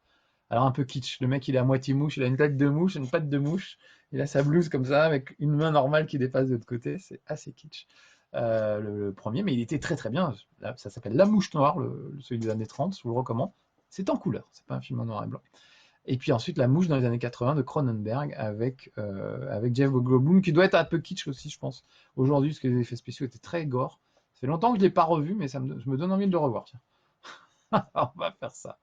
Alors, un peu kitsch. Le mec, il est à moitié mouche, il a une tête de mouche, une patte de mouche. Il a sa blouse comme ça, avec une main normale qui dépasse de l'autre côté. C'est assez kitsch. Le premier, mais il était très très bien. Ça s'appelle La Mouche Noire, celui des années 30, je vous le recommande. C'est en couleur, c'est pas un film en noir et blanc. Et puis ensuite, La Mouche dans les années 80 de Cronenberg avec Jeff Goldblum, qui doit être un peu kitsch aussi, je pense, aujourd'hui, parce que les effets spéciaux étaient très gore. Ça fait longtemps que je ne l'ai pas revu, mais je me donne envie de le revoir. Tiens. On va faire ça.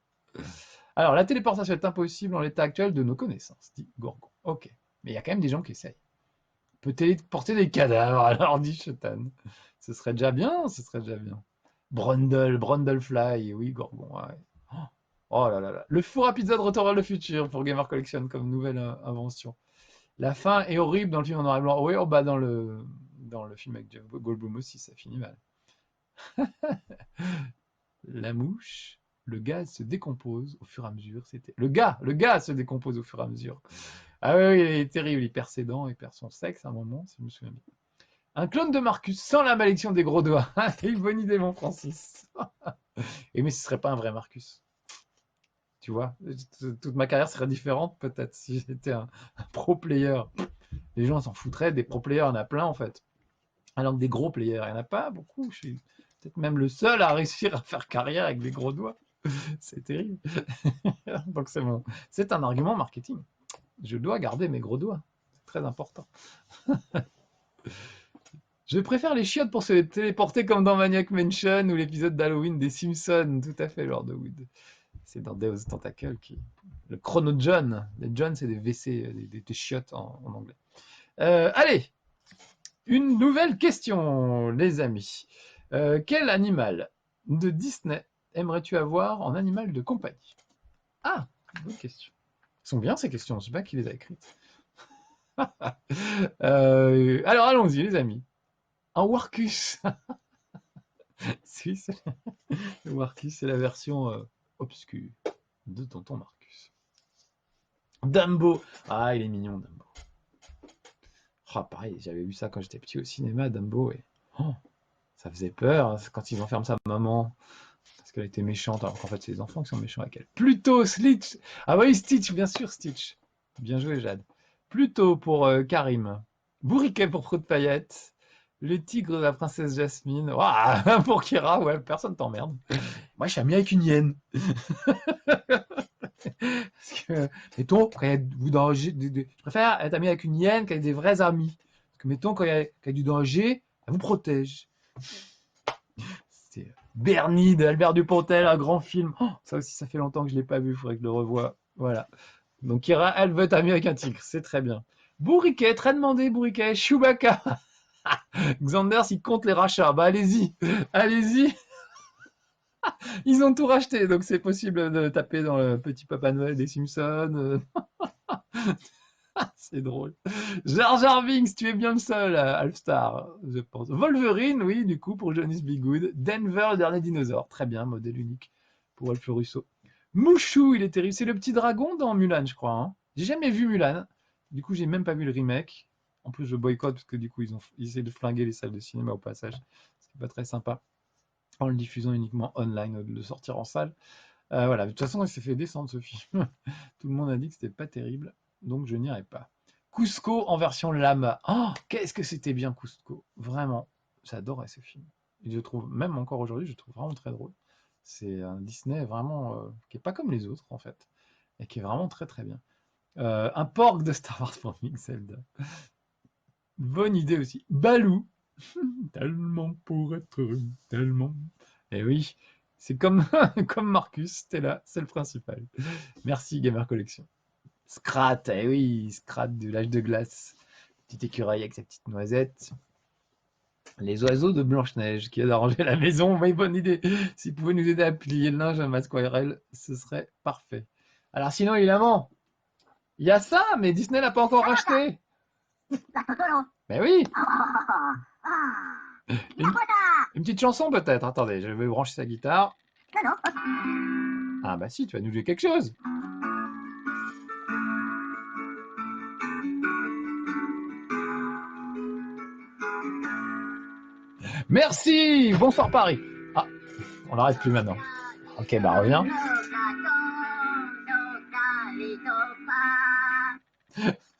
Alors, la téléportation est impossible en l'état actuel de nos connaissances, dit Gorgon. Ok, mais il y a quand même des gens qui essayent. On peut téléporter des cadavres, alors dit Chetan. Ce serait déjà bien, ce serait déjà bien. Brundlefly, oui, Gorgon, ouais. Oh là là là. Le four à pizza de Retour vers le futur pour Gamer Collection comme nouvelle invention. La fin est horrible dans le film en noir et blanc. Oui, oh bah dans le film avec Jeff Goldblum aussi, ça finit mal. La mouche, le gaz se décompose au fur et à mesure. C'était le gaz se décompose au fur et à mesure. Ah oui, il est terrible, il perd ses dents, il perd son sexe à un moment, si je me souviens bien. Un clone de Marcus sans la malédiction des gros doigts. Une bonne idée, mon Francis. Et mais ce serait pas un vrai Marcus. Tu vois, toute ma carrière serait différente peut-être si j'étais un pro player. Les gens s'en foutraient, des pro players, il y en a plein en fait. Alors que des gros players, il n'y en a pas beaucoup. Je suis peut-être même le seul à réussir à faire carrière avec des gros doigts. C'est terrible. Donc c'est bon. C'est un argument marketing. Je dois garder mes gros doigts. C'est très important. Je préfère les chiottes pour se téléporter comme dans Maniac Mansion ou l'épisode d'Halloween des Simpsons. Tout à fait, Lord Wood. C'est dans Deus Tentacle le Chrono John. Les John, c'est des WC, des chiottes en anglais. Allez, une nouvelle question, les amis. Quel animal de Disney aimerais-tu avoir en animal de compagnie? Ah, bonne question. Elles sont bien ces questions, je ne sais pas qui les a écrites. Alors allons-y, les amis. Un Warcus. Si, le Warcus, c'est la version obscure de Tonton Marcus. Dumbo. Ah, il est mignon, Dumbo. Oh, pareil, j'avais vu ça quand j'étais petit au cinéma, Dumbo. Et... oh, ça faisait peur quand ils enferment sa maman. Parce qu'elle était méchante, alors qu'en fait, c'est les enfants qui sont méchants avec elle. Plutôt Stitch. Ah oui, Stitch, bien sûr, Stitch. Bien joué, Jade. Plutôt pour Karim. Bourriquet pour Prout Paillette. Le tigre de la princesse Jasmine. Ouah, pour Kira, ouais, personne t'emmerde. Moi, je suis ami avec une hyène. Parce que, mettons, quand il y a du danger, je préfère être ami avec une hyène qu'avec des vrais amis. Parce que, mettons, quand il y a du danger, elle vous protège. C'est Bernie de Albert Dupontel, un grand film. Oh, ça aussi, ça fait longtemps que je ne l'ai pas vu, il faudrait que je le revoie. Voilà. Donc, Kira, elle veut être amie avec un tigre, c'est très bien. Bourriquet, très demandé, Bourriquet. Chewbacca. Xander, s'il compte les rachats, bah allez-y, allez-y. Ils ont tout racheté, donc c'est possible de taper dans le petit Papa Noël des Simpsons. C'est drôle. Jar Jar Binks, tu es bien le seul, Alstar, je pense. Wolverine, oui, du coup, pour Johnny's Be Good. Denver, le dernier dinosaure. Très bien, modèle unique pour Wolf Russo. Mouchou, il est terrible. C'est le petit dragon dans Mulan, je crois. Hein. J'ai jamais vu Mulan. Du coup, j'ai même pas vu le remake. En plus, je boycotte parce que du coup, ils essaient de flinguer les salles de cinéma au passage. C'est pas très sympa. En le diffusant uniquement online, au lieu de le sortir en salle. Voilà, de toute façon, il s'est fait descendre ce film. Tout le monde a dit que c'était pas terrible, donc je n'irai pas. Cusco en version lama. Oh, qu'est-ce que c'était bien Cusco. Vraiment, j'adorais ce film. Et je trouve, même encore aujourd'hui, je trouve vraiment très drôle. C'est un Disney vraiment qui est pas comme les autres en fait, et qui est vraiment très très bien. Un porc de Star Wars Forming Zelda. Bonne idée aussi. Baloo. Tellement pour être heureux, tellement. Eh oui, c'est comme, comme Marcus, t'es là, c'est le principal. Merci Gamer Collection. Scrat, eh oui, Scrat de l'âge de glace. Petit écureuil avec sa petite noisette. Les oiseaux de Blanche-Neige qui aident à ranger la maison. Oui, bonne idée. S'ils pouvaient nous aider à plier le linge à masque ORL, ce serait parfait. Alors sinon, évidemment, il y a ça, mais Disney l'a pas encore racheté. Mais oui. Une petite chanson peut-être. Attendez, je vais brancher sa guitare. Ah bah si, tu vas nous jouer quelque chose. Merci. Bonsoir Paris. Ah, on l'arrête plus maintenant. Ok, bah reviens.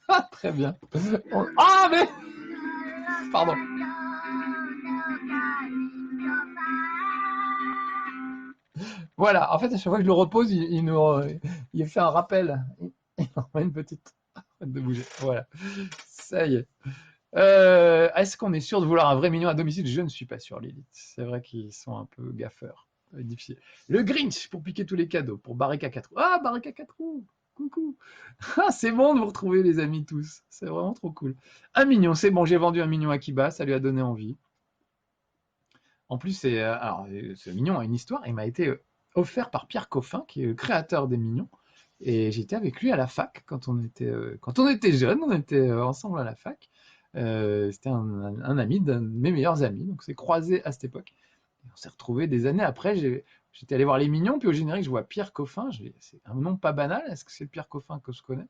Ah, très bien. Ah mais... Pardon. Voilà, en fait, à chaque fois que je le repose, il fait un rappel. Il en met une petite. Arrête de bouger. Voilà. Ça y est. Est-ce qu'on est sûr de vouloir un vrai mignon à domicile? Je ne suis pas sûr, Lilith. C'est vrai qu'ils sont un peu gaffeurs. Ça va être difficile. Le Grinch pour piquer tous les cadeaux. Pour Barrica 4 roues. Ah, Barrica 4 roues. Coucou. Ah, c'est bon de vous retrouver, les amis, tous. C'est vraiment trop cool. Un mignon, c'est bon. J'ai vendu un mignon à Kiba. Ça lui a donné envie. En plus, ce mignon a une histoire. Il m'a été offert par Pierre Coffin, qui est le créateur des mignons. Et j'étais avec lui à la fac quand on était jeunes. On était ensemble à la fac. C'était un ami d'un de mes meilleurs amis. Donc, c'est croisé à cette époque. Et on s'est retrouvés des années après. J'étais allé voir les mignons. Puis au générique, je vois Pierre Coffin. C'est un nom pas banal. Est-ce que c'est le Pierre Coffin que je connais?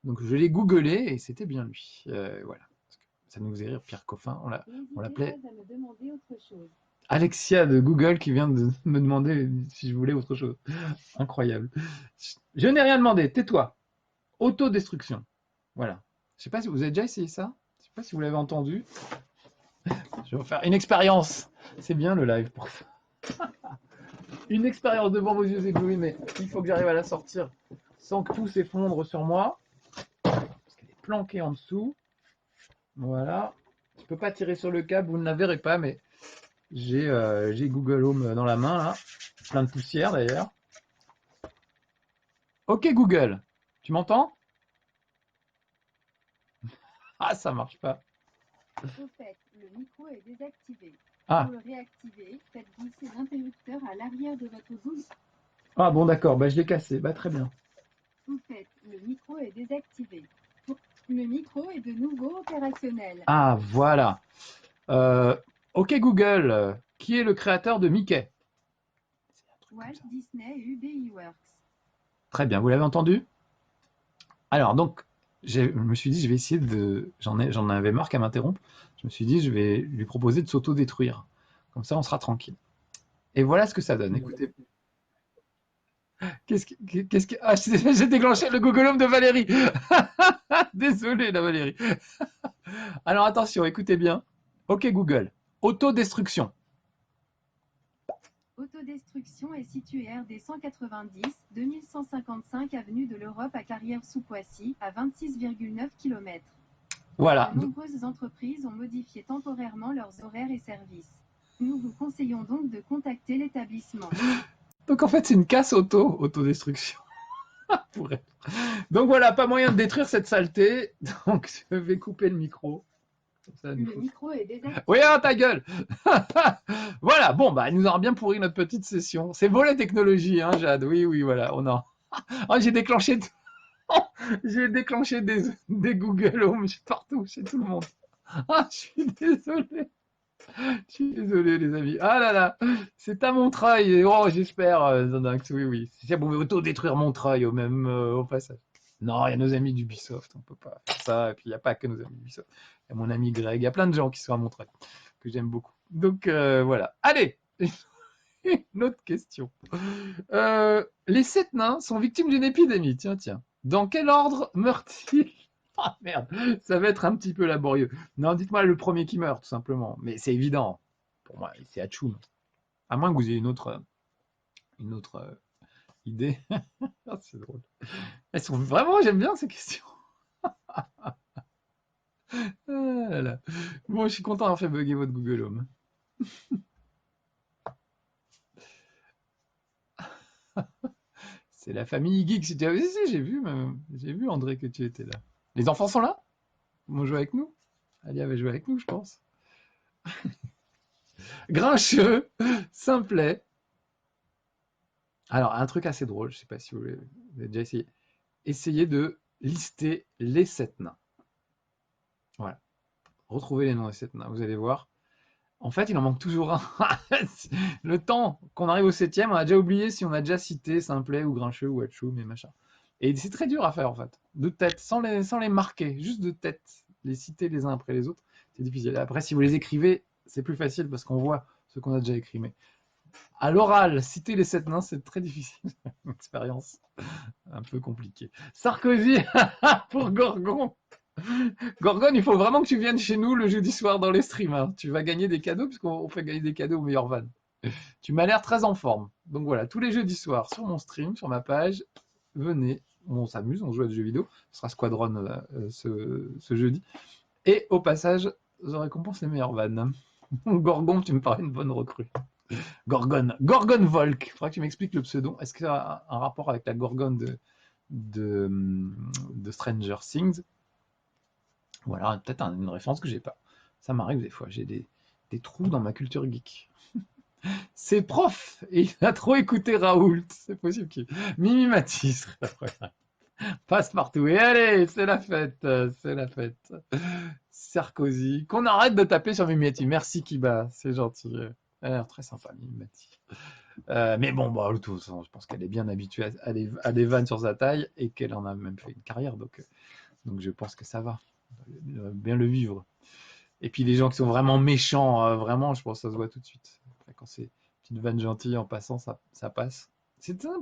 Donc, je l'ai googlé et c'était bien lui. Voilà. Ça nous faisait rire, Pierre Coffin. On l'appelait Alexia de Google qui vient de me demander si je voulais autre chose. Incroyable. Je n'ai rien demandé, tais-toi. Autodestruction. Voilà. Je sais pas si vous avez déjà essayé ça. Je sais pas si vous l'avez entendu. Je vais vous faire une expérience. C'est bien le live pour ça. Une expérience devant vos yeux éblouis, mais il faut que j'arrive à la sortir sans que tout s'effondre sur moi. Parce qu'elle est planquée en dessous. Voilà. Je ne peux pas tirer sur le câble, vous ne la verrez pas, mais j'ai Google Home dans la main, là. Plein de poussière, d'ailleurs. Ok, Google. Tu m'entends? Ah, ça marche pas. Au fait, le micro est désactivé. Ah. Pour le réactiver, faites glisser l'interrupteur à l'arrière de votre bouche. Ah bon, d'accord. Bah, je l'ai cassé. Bah, très bien. Au fait, le micro est désactivé. Le micro est de nouveau opérationnel. Ah, voilà. Ok, Google. Qui est le créateur de Mickey? Walt Disney UBI Works. Très bien. Vous l'avez entendu? Alors, donc, je me suis dit, je vais essayer de... J'en avais marre qu'à m'interrompre. Je me suis dit, je vais lui proposer de s'auto-détruire. Comme ça, on sera tranquille. Et voilà ce que ça donne. Écoutez. Ah, j'ai déclenché le Google Home de Valérie. Désolé, la Valérie. Alors, attention, écoutez bien. Ok, Google. Autodestruction. Autodestruction est situé RD 190, 2155 avenue de l'Europe à Carrière-sous-Poissy, à 26,9 km. Voilà. De nombreuses entreprises ont modifié temporairement leurs horaires et services. Nous vous conseillons donc de contacter l'établissement. Donc en fait, c'est une casse autodestruction. Pour être. Donc voilà, pas moyen de détruire cette saleté. Donc je vais couper le micro. Le micro est désactivé. Oui, ah, ta gueule. Voilà, bon, bah, il nous aura bien pourri notre petite session. C'est beau la technologie, hein, Jade. Oui, voilà, on a... Oh, j'ai déclenché... J'ai déclenché des Google Home partout, chez tout le monde. Ah, je suis désolé. Je suis désolé, les amis. Ah là là, c'est à Montreuil. Oh, j'espère, Zandax, oui, oui. Si ça pouvait auto-détruire Montreuil au passage. Non, il y a nos amis d'Ubisoft, on peut pas faire ça. Et puis, il n'y a pas que nos amis d'Ubisoft. Il y a mon ami Greg, il y a plein de gens qui sont à Montreuil, que j'aime beaucoup. Donc, voilà. Allez, une autre question. Les 7 nains sont victimes d'une épidémie. Tiens, tiens. Dans quel ordre meurent-ils? Ah merde, ça va être un petit peu laborieux. Non, dites-moi le premier qui meurt, tout simplement. Mais c'est évident. Pour moi, c'est Hachoum. À moins que vous ayez une autre idée. Ah, c'est drôle. Elles sont vraiment, j'aime bien ces questions. Ah là là. Bon, je suis content d'avoir fait bugger votre Google Home. C'est la famille geek. Si, j'ai vu André que tu étais là. Les enfants sont là? Ils vont jouer avec nous? Alia va jouer avec nous, je pense. Grincheux, simplet. Alors, un truc assez drôle, je ne sais pas si vous avez déjà essayé. Essayez de lister les 7 nains. Voilà. Retrouvez les noms des 7 nains, vous allez voir. En fait, il en manque toujours un. Le temps qu'on arrive au 7e, on a déjà oublié si on a déjà cité Simplet ou Grincheux ou Hachoum et machin. Et c'est très dur à faire en fait. De tête, sans les marquer, juste de tête. Les citer les uns après les autres, c'est difficile. Après, si vous les écrivez, c'est plus facile parce qu'on voit ce qu'on a déjà écrit. Mais à l'oral, citer les 7 nains, c'est très difficile. Une expérience un peu compliquée. Sarkozy pour Gorgon. Gorgon, il faut vraiment que tu viennes chez nous le jeudi soir dans les streams. Hein. Tu vas gagner des cadeaux, puisqu'on fait gagner des cadeaux aux meilleurs vannes. Tu m'as l'air très en forme. Donc voilà, tous les jeudis soirs sur mon stream, sur ma page, venez, on s'amuse, on joue à des jeux vidéo. Ce sera Squadron ce jeudi. Et au passage, je récompense les meilleures vannes. Gorgon, tu me parais une bonne recrue. Gorgon Volk. Il faudra que tu m'expliques le pseudo. Est-ce qu'il y a un rapport avec la Gorgone de Stranger Things? Voilà, peut-être une référence que j'ai pas. Ça m'arrive des fois, j'ai des trous dans ma culture geek. C'est prof et il a trop écouté Raoult. C'est possible qu'il... Mimi Matisse. Passe partout. Et allez, c'est la fête. C'est la fête. Sarkozy. Qu'on arrête de taper sur Mimi Matisse. Merci Kiba, c'est gentil. Elle a l'air très sympa, Mimi Matisse. Mais bon, bah, de toute façon, je pense qu'elle est bien habituée à des vannes sur sa taille et qu'elle en a même fait une carrière. Donc je pense que ça va. Bien le vivre. Et puis les gens qui sont vraiment méchants, vraiment, je pense que ça se voit tout de suite. Quand c'est une petite vanne gentille en passant, ça passe.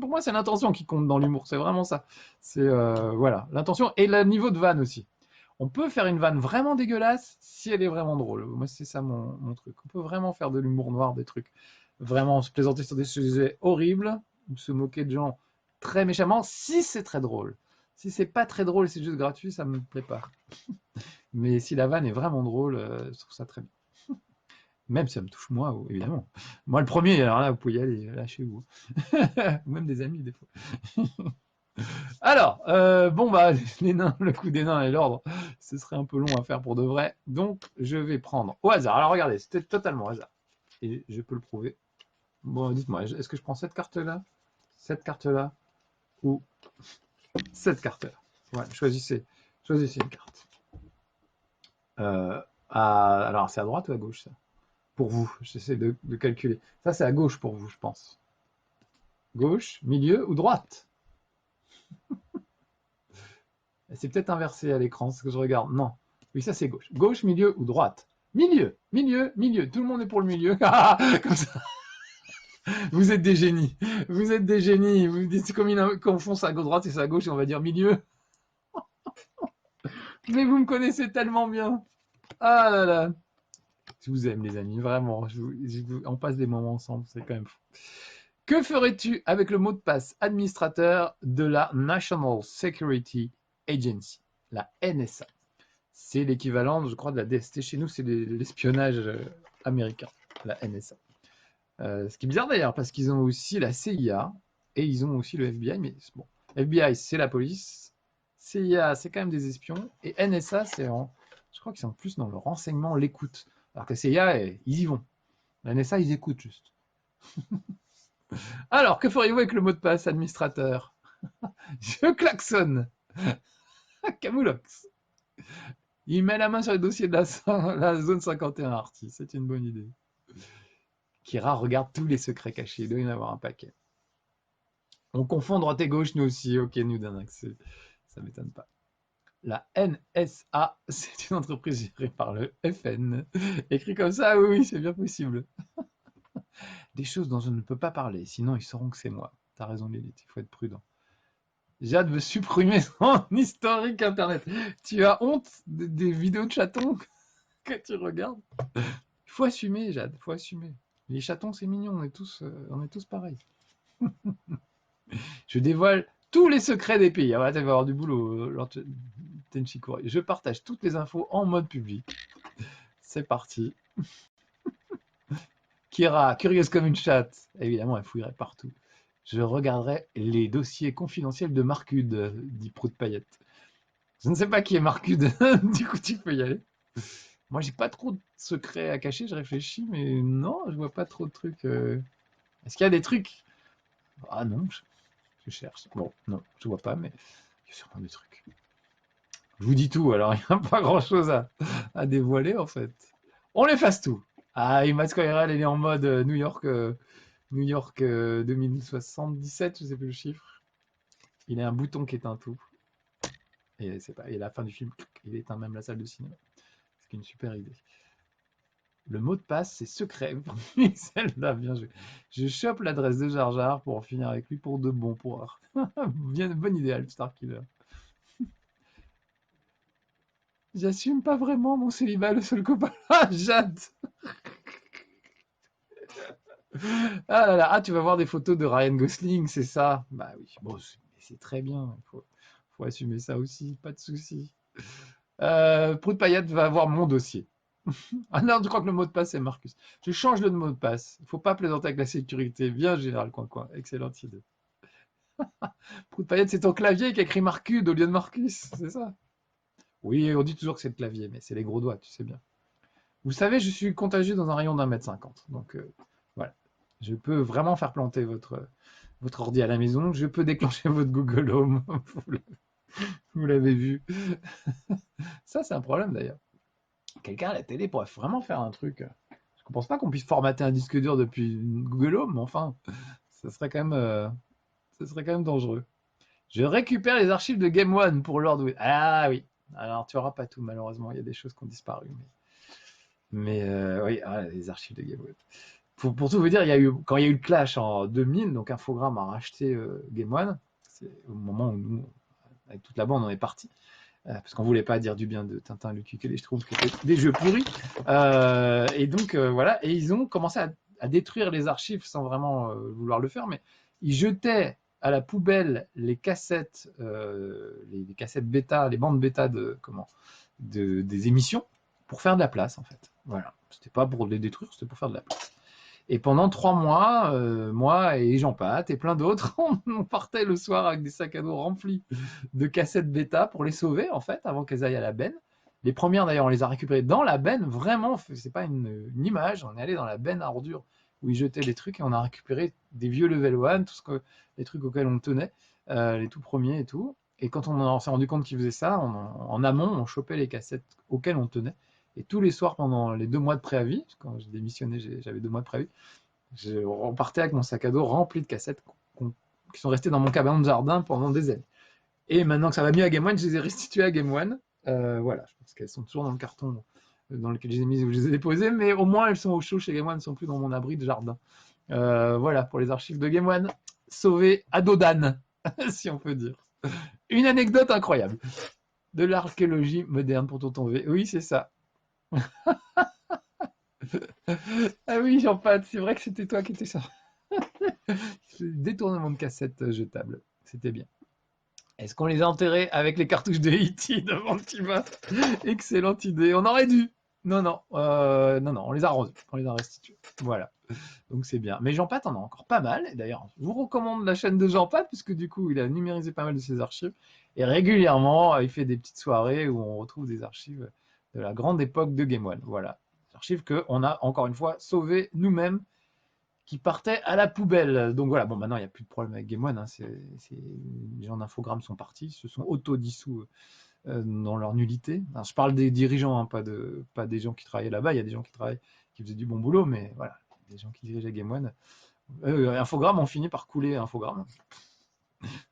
Pour moi, c'est l'intention qui compte dans l'humour. C'est vraiment ça. C'est voilà, l'intention et le niveau de vanne aussi. On peut faire une vanne vraiment dégueulasse si elle est vraiment drôle. Moi, c'est ça mon truc. On peut vraiment faire de l'humour noir, des trucs vraiment se plaisanter sur des sujets horribles ou se moquer de gens très méchamment si c'est très drôle. Si c'est pas très drôle, c'est juste gratuit, ça me plaît pas. Mais si la vanne est vraiment drôle, je trouve ça très bien. Même si ça me touche moi, évidemment. Moi, le premier, alors là, vous pouvez y aller, lâchez-vous. Même des amis, des fois. Alors, bon, bah, les nains, le coup des nains et l'ordre, ce serait un peu long à faire pour de vrai. Donc, je vais prendre au hasard. Alors, regardez, c'était totalement au hasard. Et je peux le prouver. Bon, dites-moi, est-ce que je prends cette carte-là, cette carte-là, ou cette carte-là? Voilà, choisissez une carte. Alors, c'est à droite ou à gauche, ça? Pour vous, j'essaie de calculer. Ça, c'est à gauche pour vous, je pense. Gauche, milieu ou droite? C'est peut-être inversé à l'écran, ce que je regarde. Non. Oui, ça, c'est gauche. Gauche, milieu ou droite? Milieu, milieu, milieu. Tout le monde est pour le milieu. Comme ça. Vous êtes des génies. Vous êtes des génies. Vous dites comme ils confondent à droite et à gauche et on va dire milieu. Mais vous me connaissez tellement bien. Ah là là. Je vous aime, les amis, vraiment. On passe des moments ensemble, c'est quand même fou. Que ferais-tu avec le mot de passe administrateur de la National Security Agency, la NSA? C'est l'équivalent, je crois, de la DST. Chez nous, c'est l'espionnage américain, la NSA. Ce qui est bizarre d'ailleurs, parce qu'ils ont aussi la CIA et ils ont aussi le FBI. Mais bon, FBI, c'est la police. CIA, c'est quand même des espions. Et NSA, je crois qu'ils sont plus dans le renseignement, l'écoute. Alors que CIA, ils y vont. La NSA, ils écoutent juste. Alors, que feriez-vous avec le mot de passe administrateur? Je klaxonne. Camoulox. Il met la main sur le dossier de la zone 51 Arty. C'est une bonne idée. Kira regarde tous les secrets cachés. Il doit y en avoir un paquet. On confond droite et gauche, nous aussi. Ok, nous donne accès. Ça m'étonne pas. La NSA, c'est une entreprise gérée par le FN. Écrit comme ça, oui, oui, c'est bien possible. Des choses dont je ne peux pas parler, sinon ils sauront que c'est moi. T'as raison, Lilith, il faut être prudent. Jade veut supprimer son historique internet. Tu as honte des vidéos de chatons que tu regardes? Il faut assumer, Jade, il faut assumer. Les chatons, c'est mignon, on est tous pareils. Je dévoile tous les secrets des pays. Ah ouais, tu vas avoir du boulot, Tenchikuri. Je partage toutes les infos en mode public. C'est parti. Kira, curieuse comme une chatte. Évidemment, elle fouillerait partout. Je regarderai les dossiers confidentiels de Marcude, dit Prout Payette. Je ne sais pas qui est Marcude, du coup tu peux y aller. Moi j'ai pas trop de secrets à cacher, je réfléchis, mais non, je vois pas trop de trucs. Est-ce qu'il y a des trucs? Ah non, je cherche. Bon, non, je vois pas, mais il y a sûrement des trucs. Je vous dis tout, alors il n'y a pas grand chose à dévoiler en fait. On efface tout. Ah, Imatsuko Squirrel, il est en mode New York 2077, je sais plus le chiffre. Il a un bouton qui éteint tout. Et c'est pas. Et à la fin du film, il éteint même la salle de cinéma. C'est une super idée. Le mot de passe, c'est secret. Celle-là, bien joué. Je chope l'adresse de Jar Jar pour en finir avec lui pour de bon pour. Bien, bonne idée, Star Killer. J'assume pas vraiment mon célibat, le seul copain. Ah, Jade. Ah là là, ah, tu vas voir des photos de Ryan Gosling, c'est ça? Bah oui, bon, c'est très bien. Faut assumer ça aussi, pas de souci. Prout Payette va avoir mon dossier. Ah non, je crois que le mot de passe c'est Marcus. Je change le mot de passe. Il ne faut pas plaisanter avec la sécurité. Bien, Général Coin. Excellente idée. Prout Payette, c'est ton clavier qui a écrit Marcud au lieu de Marcus, c'est ça? Oui, on dit toujours que c'est le clavier, mais c'est les gros doigts, tu sais bien. Vous savez, je suis contagieux dans un rayon d'1,50 m. Donc voilà. Je peux vraiment faire planter votre ordi à la maison. Je peux déclencher votre Google Home. Vous l'avez vu. Ça, c'est un problème d'ailleurs. Quelqu'un à la télé pourrait vraiment faire un truc. Je ne pense pas qu'on puisse formater un disque dur depuis Google Home, mais enfin, ça serait quand même dangereux. Je récupère les archives de Game One pour Lord Will. Ah oui. Alors, tu n'auras pas tout, malheureusement. Il y a des choses qui ont disparu. Mais oui, les archives de Game One. Pour tout vous dire, quand il y a eu le clash en 2000, donc Infogrames a racheté Game One. C'est au moment où nous, avec toute la bande, on est parti. Parce qu'on voulait pas dire du bien de Tintin, Lucky Luke et les Schtroumpfs, qui étaient des jeux pourris. Et donc voilà, et ils ont commencé à détruire les archives sans vraiment vouloir le faire, mais ils jetaient à la poubelle les cassettes, les cassettes bêta, les bandes bêta des émissions pour faire de la place en fait. Voilà, c'était pas pour les détruire, c'était pour faire de la place. Et pendant 3 mois, moi et Jean Pat et plein d'autres, on partait le soir avec des sacs à dos remplis de cassettes bêta pour les sauver, en fait, avant qu'elles aillent à la benne. Les premières, d'ailleurs, on les a récupérées dans la benne, vraiment, c'est pas une image, on est allé dans la benne à ordures où ils jetaient les trucs et on a récupéré des vieux level 1, les trucs auxquels on tenait, les tout premiers et tout. Et quand on s'est rendu compte qu'ils faisaient ça, en amont, on chopait les cassettes auxquelles on tenait. Et tous les soirs, pendant les 2 mois de préavis, quand j'ai démissionné, j'avais 2 mois de préavis, je repartais avec mon sac à dos rempli de cassettes qui sont restées dans mon cabanon de jardin pendant des années. Et maintenant que ça va mieux à Game One, je les ai restituées à Game One. Voilà, je pense qu'elles sont toujours dans le carton dans lequel je les ai mises ou je les ai déposées, mais au moins elles sont au chaud chez Game One, elles ne sont plus dans mon abri de jardin. Voilà pour les archives de Game One. Sauvées à dos d'âne, si on peut dire. Une anecdote incroyable. De l'archéologie moderne pour Tonton V. Oui, c'est ça. Ah oui, Jean-Pat, c'est vrai que c'était toi qui étais ça. Détournement de cassette jetable. C'était bien. Est-ce qu'on les a enterrés avec les cartouches de E.T. devant le Tima? Excellente idée. On aurait dû. Non, non, on les a rendus. On les a restitués. Voilà. Donc c'est bien. Mais Jean-Pat en a encore pas mal. D'ailleurs, je vous recommande la chaîne de Jean-Pat, puisque du coup, il a numérisé pas mal de ses archives. Et régulièrement, il fait des petites soirées où on retrouve des archives de la grande époque de Game One. Voilà. Des archives qu'on a, encore une fois, sauvées nous-mêmes, qui partaient à la poubelle. Donc voilà, bon, maintenant, il n'y a plus de problème avec Game One. Hein, les gens d'Infogrames sont partis, se sont auto-dissous dans leur nullité. Alors, je parle des dirigeants, hein, pas des gens qui travaillaient là-bas. Il y a des gens qui faisaient du bon boulot, mais voilà, des gens qui dirigeaient Game One. Infogrames ont fini par couler Infogrames.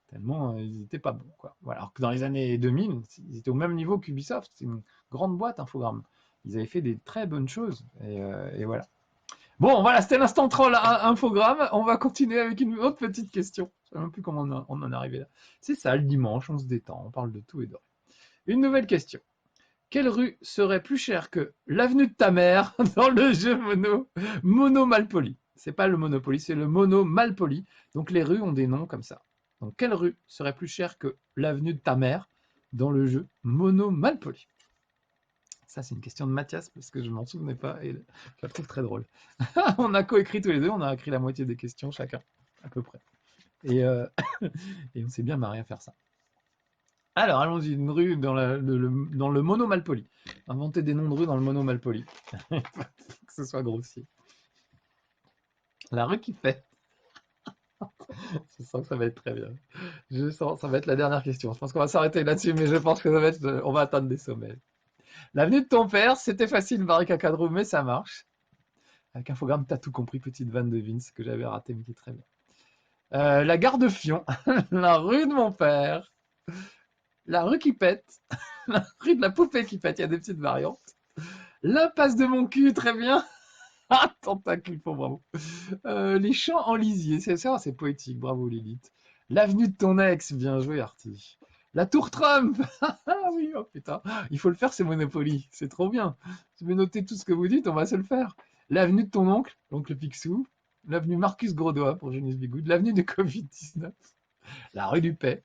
Tellement ils n'étaient pas bons, quoi. Voilà. Alors que dans les années 2000, ils étaient au même niveau qu'Ubisoft. C'est une grande boîte, Infogrames. Ils avaient fait des très bonnes choses. Et voilà. Bon, voilà, c'était l'instant troll Infogrames. On va continuer avec une autre petite question. Je ne sais même plus comment on en est arrivé là. C'est ça, le dimanche, on se détend, on parle de tout et de rien. Une nouvelle question. Quelle rue serait plus chère que l'avenue de ta mère dans le jeu Mono Malpoli? C'est pas le Monopoly, c'est le Mono Malpoli. Donc les rues ont des noms comme ça. Donc quelle rue serait plus chère que l'avenue de ta mère dans le jeu Mono Malpoli? Ça, c'est une question de Mathias, parce que je ne m'en souvenais pas et je la trouve très drôle. On a coécrit tous les deux, on a écrit la moitié des questions chacun, à peu près. Et on s'est bien marré à faire ça. Alors, allons-y, une rue dans le Mono Malpoli. Inventer des noms de rues dans le Mono Malpoli. que ce soit grossier. La rue qui fait. Je sens que ça va être très bien. Je sens, ça va être la dernière question. Je pense qu'on va s'arrêter là-dessus, mais je pense que ça va être, on va atteindre des sommets. L'avenue de ton père, c'était facile, Barricacadrou, mais ça marche. Avec Infogrames, t'as tout compris, petite vanne de Vince que j'avais raté, mais qui est très bien. La gare de Fion, la rue de mon père, la rue qui pète, la rue de la poupée qui pète, il y a des petites variantes. L'impasse de mon cul, très bien. Ah, tentacule, pour bravo. Les champs en lisier, c'est ça, c'est poétique, bravo Lilith. L'avenue de ton ex, bien joué Artie. La tour Trump, ah oui, oh putain, il faut le faire, c'est Monopoly, c'est trop bien. Je vais noter tout ce que vous dites, on va se le faire. L'avenue de ton oncle, l'oncle Picsou. L'avenue Marcus Grosdois pour Jeunesse Bigoud. L'avenue de Covid-19. La rue du Paix.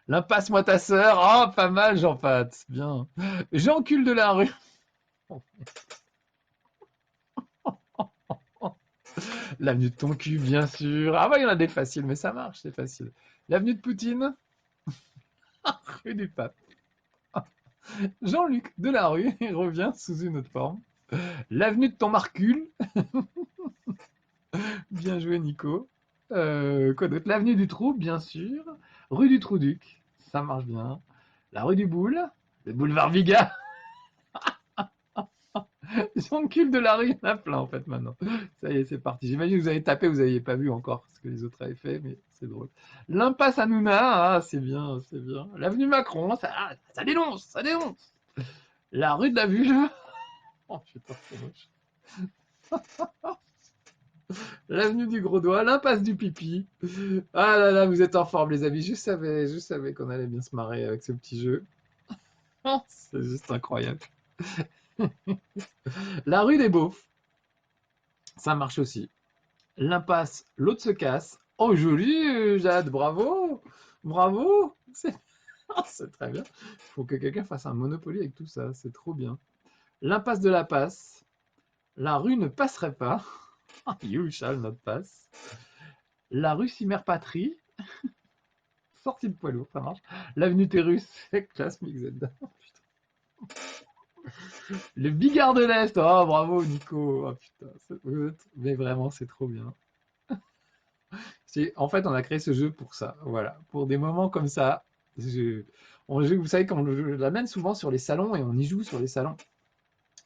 L'impasse moi ta sœur, oh pas mal Jean-Pat, bien. J'encule de la rue. L'avenue de ton cul, bien sûr. Ah ouais, il y en a des faciles, mais ça marche, c'est facile. L'avenue de Poutine. Rue du Pape. Jean-Luc Delarue, il revient sous une autre forme. L'avenue de ton Marcule. Bien joué, Nico. Quoi d'autre? L'avenue du Trou, bien sûr. Rue du Trou-Duc. Ça marche bien. La rue du Boule. Le boulevard Viga. J'encule de la rue, il y en a plein en fait maintenant. Ça y est, c'est parti. J'imagine que vous avez tapé, vous n'aviez pas vu encore ce que les autres avaient fait, mais c'est drôle. L'impasse Hanouna, ah, c'est bien, c'est bien. L'avenue Macron, ça dénonce, ça dénonce. La rue de la Vulve. Oh putain, c'est moche. L'avenue du Gros Doigt, l'impasse du Pipi. Ah là là, vous êtes en forme les amis. Je savais qu'on allait bien se marrer avec ce petit jeu. C'est juste incroyable. La rue des Beaufs. Ça marche aussi. L'impasse, l'autre se casse. Oh, joli, Jade, bravo. Bravo. C'est très bien. Il faut que quelqu'un fasse un Monopoly avec tout ça. C'est trop bien. L'impasse de la Passe. La rue ne passerait pas. You shall not pass. La rue Cimer-Patrie. Sortie de poids lourd, ça marche. L'avenue Terrus, classe Mixed. Le Bigard de l'Est. Oh, bravo, Nico. Oh, putain. Mais vraiment, c'est trop bien. En fait, on a créé ce jeu pour ça. Voilà. Pour des moments comme ça. Vous savez, quand je l'amène souvent sur les salons et on y joue sur les salons.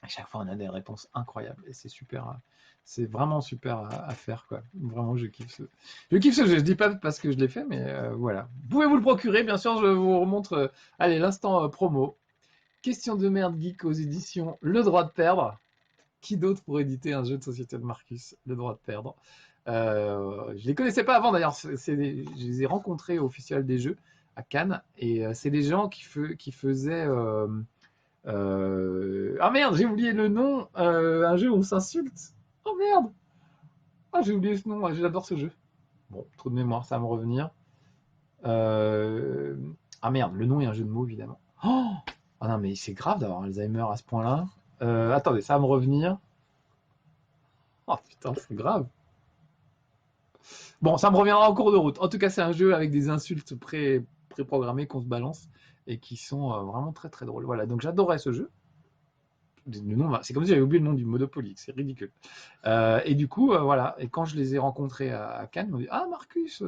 À chaque fois, on a des réponses incroyables. Et c'est super. C'est vraiment super à faire, quoi. Vraiment, je kiffe ce jeu. Je dis pas parce que je l'ai fait, mais voilà. Pouvez-vous le procurer, bien sûr. Je vous remontre. Allez, l'instant promo. Question de merde geek aux éditions Le Droit de Perdre. Qui d'autre pour éditer un jeu de société de Marcus, Le Droit de Perdre? Je les connaissais pas avant d'ailleurs. Je les ai rencontrés au Festival des Jeux à Cannes. Et c'est des gens qui faisaient. Ah merde, j'ai oublié le nom. Un jeu où on s'insulte. Oh merde. Ah, j'ai oublié ce nom. J'adore ce jeu. Bon, trop de mémoire, ça va me revenir. Ah merde, le nom est un jeu de mots évidemment. Oh ah non, mais c'est grave d'avoir Alzheimer à ce point-là. Attendez, ça va me revenir. Oh putain, c'est grave. Bon, ça me reviendra en cours de route. En tout cas, c'est un jeu avec des insultes préprogrammées qu'on se balance et qui sont vraiment très très drôles. Voilà, donc j'adorais ce jeu. Le nom, c'est comme si j'avais oublié le nom du Monopoly, c'est ridicule. Et du coup, voilà. Et quand je les ai rencontrés à Cannes, ils m'ont dit: Ah, Marcus,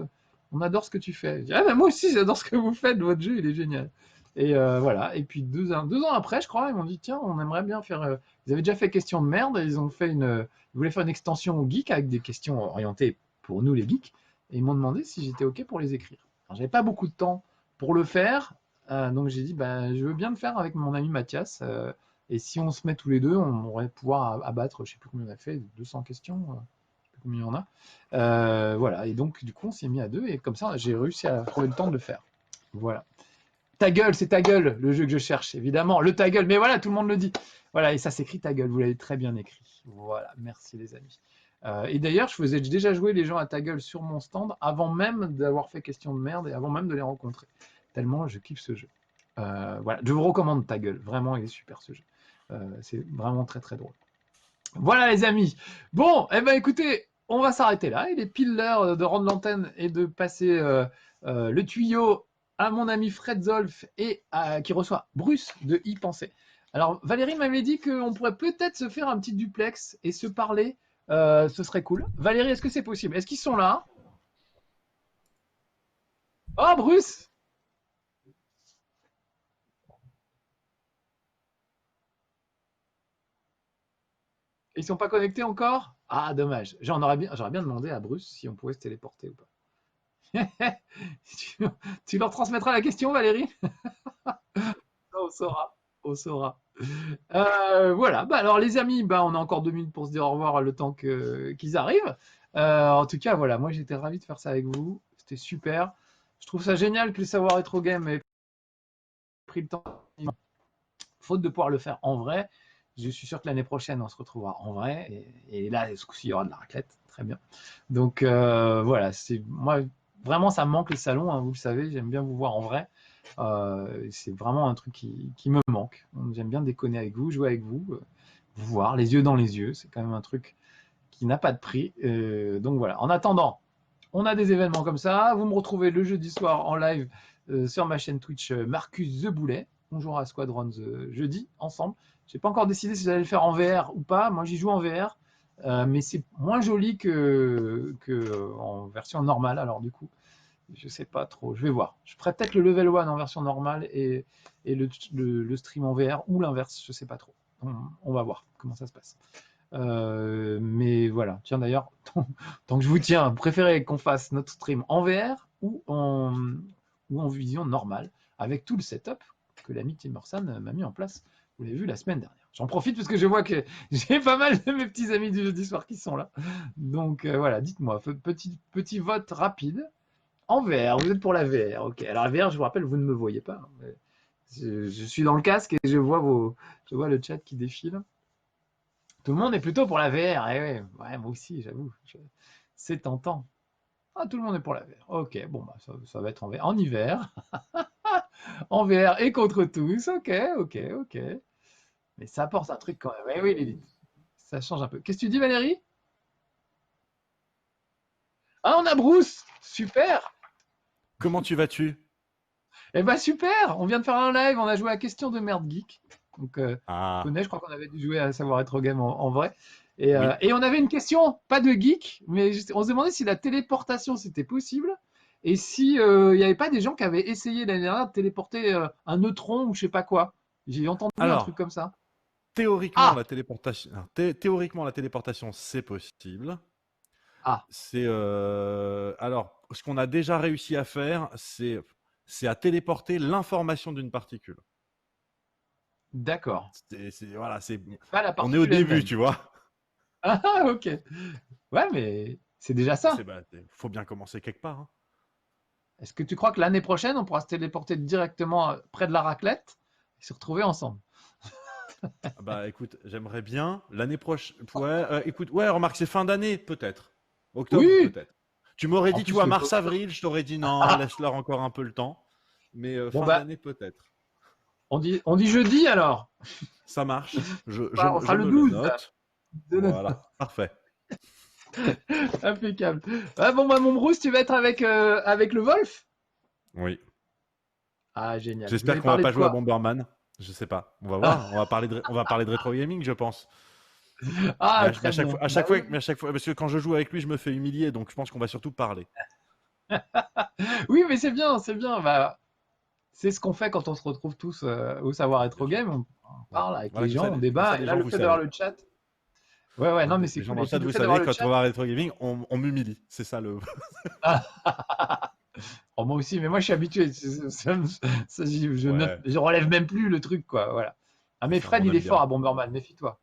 on adore ce que tu fais. Je dis: Ah, ben moi aussi, j'adore ce que vous faites. Votre jeu, il est génial. Et voilà. Et puis 2 ans après, je crois, ils m'ont dit: Tiens, on aimerait bien faire. Ils avaient déjà fait question de merde. Et ils ont fait ils voulaient faire une extension au geek avec des questions orientées pour nous, les geeks. Et ils m'ont demandé si j'étais OK pour les écrire. Alors, j'avais pas beaucoup de temps pour le faire. Donc j'ai dit: Ben, je veux bien le faire avec mon ami Mathias. Et si on se met tous les deux, on aurait pouvoir abattre, je sais plus combien on a fait, 200 questions, je sais plus combien il y en a. Voilà, et donc du coup on s'est mis à 2 et comme ça j'ai réussi à trouver le temps de le faire. Voilà. Ta gueule, c'est ta gueule, le jeu que je cherche, évidemment, le ta gueule, mais voilà, tout le monde le dit. Voilà, et ça s'écrit ta gueule, vous l'avez très bien écrit. Voilà, merci les amis. Et d'ailleurs, je faisais déjà jouer les gens à ta gueule sur mon stand avant même d'avoir fait question de merde et avant même de les rencontrer. Tellement je kiffe ce jeu. Voilà, je vous recommande ta gueule, vraiment, il est super ce jeu. C'est vraiment très très drôle. Voilà les amis. Bon, eh ben écoutez, on va s'arrêter là. Il est pile l'heure de rendre l'antenne et de passer le tuyau à mon ami Fred Zolf et qui reçoit Bruce de Y Penser. Alors Valérie m'avait dit qu'on pourrait peut-être se faire un petit duplex et se parler. Ce serait cool. Valérie, est-ce que c'est possible? Est-ce qu'ils sont là? Oh Bruce! Ils sont pas connectés encore? Ah, dommage. J'aurais bien demandé à Bruce si on pouvait se téléporter ou pas. tu, tu leur transmettras la question, Valérie? On saura. On saura. Voilà. Bah, alors, les amis, bah, on a encore 2 minutes pour se dire au revoir le temps qu'ils arrivent. En tout cas, voilà. Moi, j'étais ravi de faire ça avec vous. C'était super. Je trouve ça génial que les Savoir Rétro Game aient pris le temps. Faute de pouvoir le faire en vrai. Je suis sûr que l'année prochaine, on se retrouvera en vrai. Et là, ce coup-ci, il y aura de la raclette. Très bien. Donc, voilà. Moi, vraiment, ça me manque les salons. Hein, vous le savez, j'aime bien vous voir en vrai. C'est vraiment un truc qui me manque. J'aime bien déconner avec vous, jouer avec vous, vous voir les yeux dans les yeux. C'est quand même un truc qui n'a pas de prix. Donc voilà. En attendant, on a des événements comme ça. Vous me retrouvez le jeudi soir en live sur ma chaîne Twitch Marcus The Boulet. On jouera à Squadrons jeudi ensemble. Je n'ai pas encore décidé si j'allais le faire en VR ou pas. Moi, j'y joue en VR. Mais c'est moins joli que en version normale. Alors du coup, je sais pas trop. Je vais voir. Je ferai peut-être le level 1 en version normale et le stream en VR ou l'inverse. Je sais pas trop. On va voir comment ça se passe. Mais voilà. Tiens d'ailleurs, tant que je vous tiens, vous préférez qu'on fasse notre stream en VR ou en vision normale avec tout le setup que l'ami Tim Morsan m'a mis en place. Vous l'avez vu la semaine dernière. J'en profite parce que je vois que j'ai pas mal de mes petits amis du jeudi soir qui sont là. Donc voilà, dites-moi, petit vote rapide. En VR, vous êtes pour la VR, ok. Alors la VR, je vous rappelle, vous ne me voyez pas. Je suis dans le casque et je vois le chat qui défile. Tout le monde est plutôt pour la VR. Ouais, moi aussi, j'avoue. C'est tentant. Ah, tout le monde est pour la VR. Ok, bon, bah, ça va être en VR. En hiver. En VR et contre tous. Ok. Mais ça apporte un truc quand même. Eh oui, Lily. Ça change un peu. Qu'est-ce que tu dis, Valérie? Ah, on a Bruce. Super. Comment tu vas-tu? Eh ben super. On vient de faire un live. On a joué à Question de Merde Geek. Donc, Ah, connais, je crois qu'on avait dû jouer à Savoir Être Game en vrai. Et, oui. et on avait une question, pas de geek, mais on se demandait si la téléportation c'était possible et si il n'y avait pas des gens qui avaient essayé l'année dernière de téléporter un neutron ou je sais pas quoi. J'ai entendu un truc Alors, comme ça. théoriquement, Ah, la téléportation, alors, théoriquement, la téléportation, c'est possible. ah, C'est alors, ce qu'on a déjà réussi à faire, c'est à téléporter l'information d'une particule. d'accord. Voilà, Pas la on est au particule début, elle-même. tu vois. Ah, ok. Ouais, mais c'est déjà ça. Faut bien commencer quelque part, hein. Est-ce que tu crois que l'année prochaine on pourra se téléporter directement près de la raclette et se retrouver ensemble? Ah bah écoute, j'aimerais bien l'année prochaine. Ouais, écoute, ouais, remarque, c'est fin d'année, peut-être. Octobre, Oui. peut-être. Tu m'aurais En dit, tu plus vois, le. mars-avril, je t'aurais dit non, laisse-leur encore un peu le temps. Mais Bon fin bah, d'année, peut-être. on dit jeudi alors. Ça marche. On Je sera le me le 12. note. Voilà, parfait. Impeccable. Ah bon, bah, mon Bruce, tu vas être avec le Wolf? Oui. Ah, génial. Vous J'espère allez qu'on va parler de pas jouer à quoi? Bomberman. Je sais pas. On va voir. On va parler de rétro gaming, je pense. Ah, Mais très à chaque bien. fois, parce que quand je joue avec lui, je me fais humilier, donc je pense qu'on va surtout parler. Oui, mais c'est bien, c'est bien. Bah, c'est ce qu'on fait quand on se retrouve tous au Savoir Rétro Bien sûr. Game. On parle avec Voilà, les gens, on comme ça, débat. Et les là, gens, le vous fait d'avoir savez. le chat. Ouais, non, mais c'est Les gens cool. dans Et le puis chat, le vous fait d'avoir savez, le quand chat. on va à Retro Gaming, on m'humilie. C'est ça le. Oh, moi aussi, mais moi je suis habitué. Ouais, Je relève même plus le truc, quoi. Voilà. Ah, c'est mais ça, Fred, on il est aime fort bien. à Bomberman, méfie-toi.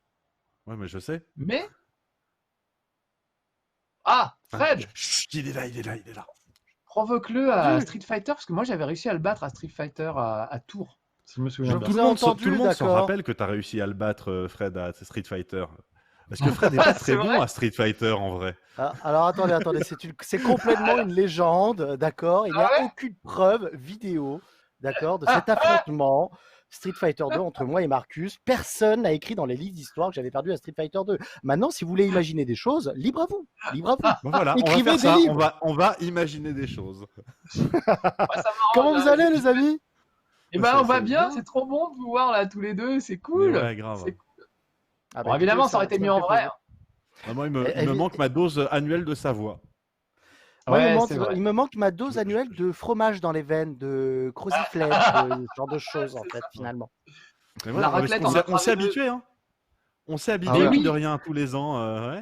Ouais, mais je sais. Mais. Ah, Hein, Fred, chut, il est là, il est là, il est là. provoque-le à Entendu. Street Fighter, parce que moi j'avais réussi à le battre à Street Fighter à Tours, si je me souviens Je bien. Tout vous le ai monde, entendu, tout le monde s'en d'accord. rappelle que tu as réussi à le battre, Fred, à Street Fighter. Parce que Fred n'est pas C'est très bon vrai. à Street Fighter en vrai. Ah, alors attendez, c'est complètement une légende, d'accord? Il n'y Ah a ouais. aucune preuve vidéo, d'accord, de cet affrontement Street Fighter 2 entre moi et Marcus. Personne n'a écrit dans les livres d'histoire que j'avais perdu à Street Fighter 2. Maintenant, si vous voulez imaginer des choses, libre à vous, libre à vous. Bon voilà, on va Écrivez faire des ça. livres. On va imaginer des choses. Ouais, ça Comment m'arrange, vous hein. allez, les amis? Eh ben, on va bien, bien. c'est trop bon de vous voir là tous les deux, c'est Mais cool. ouais, grave. C'est cool. Ah Bon, bah, écoutez, évidemment, ça aurait été ça mieux me en fait vrai. plaisir. Ah, moi, il Et- me et- manque ma dose annuelle de Savoie. Moi, Ouais, c'est il vrai. me manque ma dose Je- annuelle je- de fromage dans les veines, de croziflette, de ce genre de choses, en C'est fait, ça. finalement. Mais La voilà, raclette, on on a s'est travaillé. habitué, hein. On s'est Ah habitué, ouais. Mais mine de oui, rien, tous les ans. Ouais.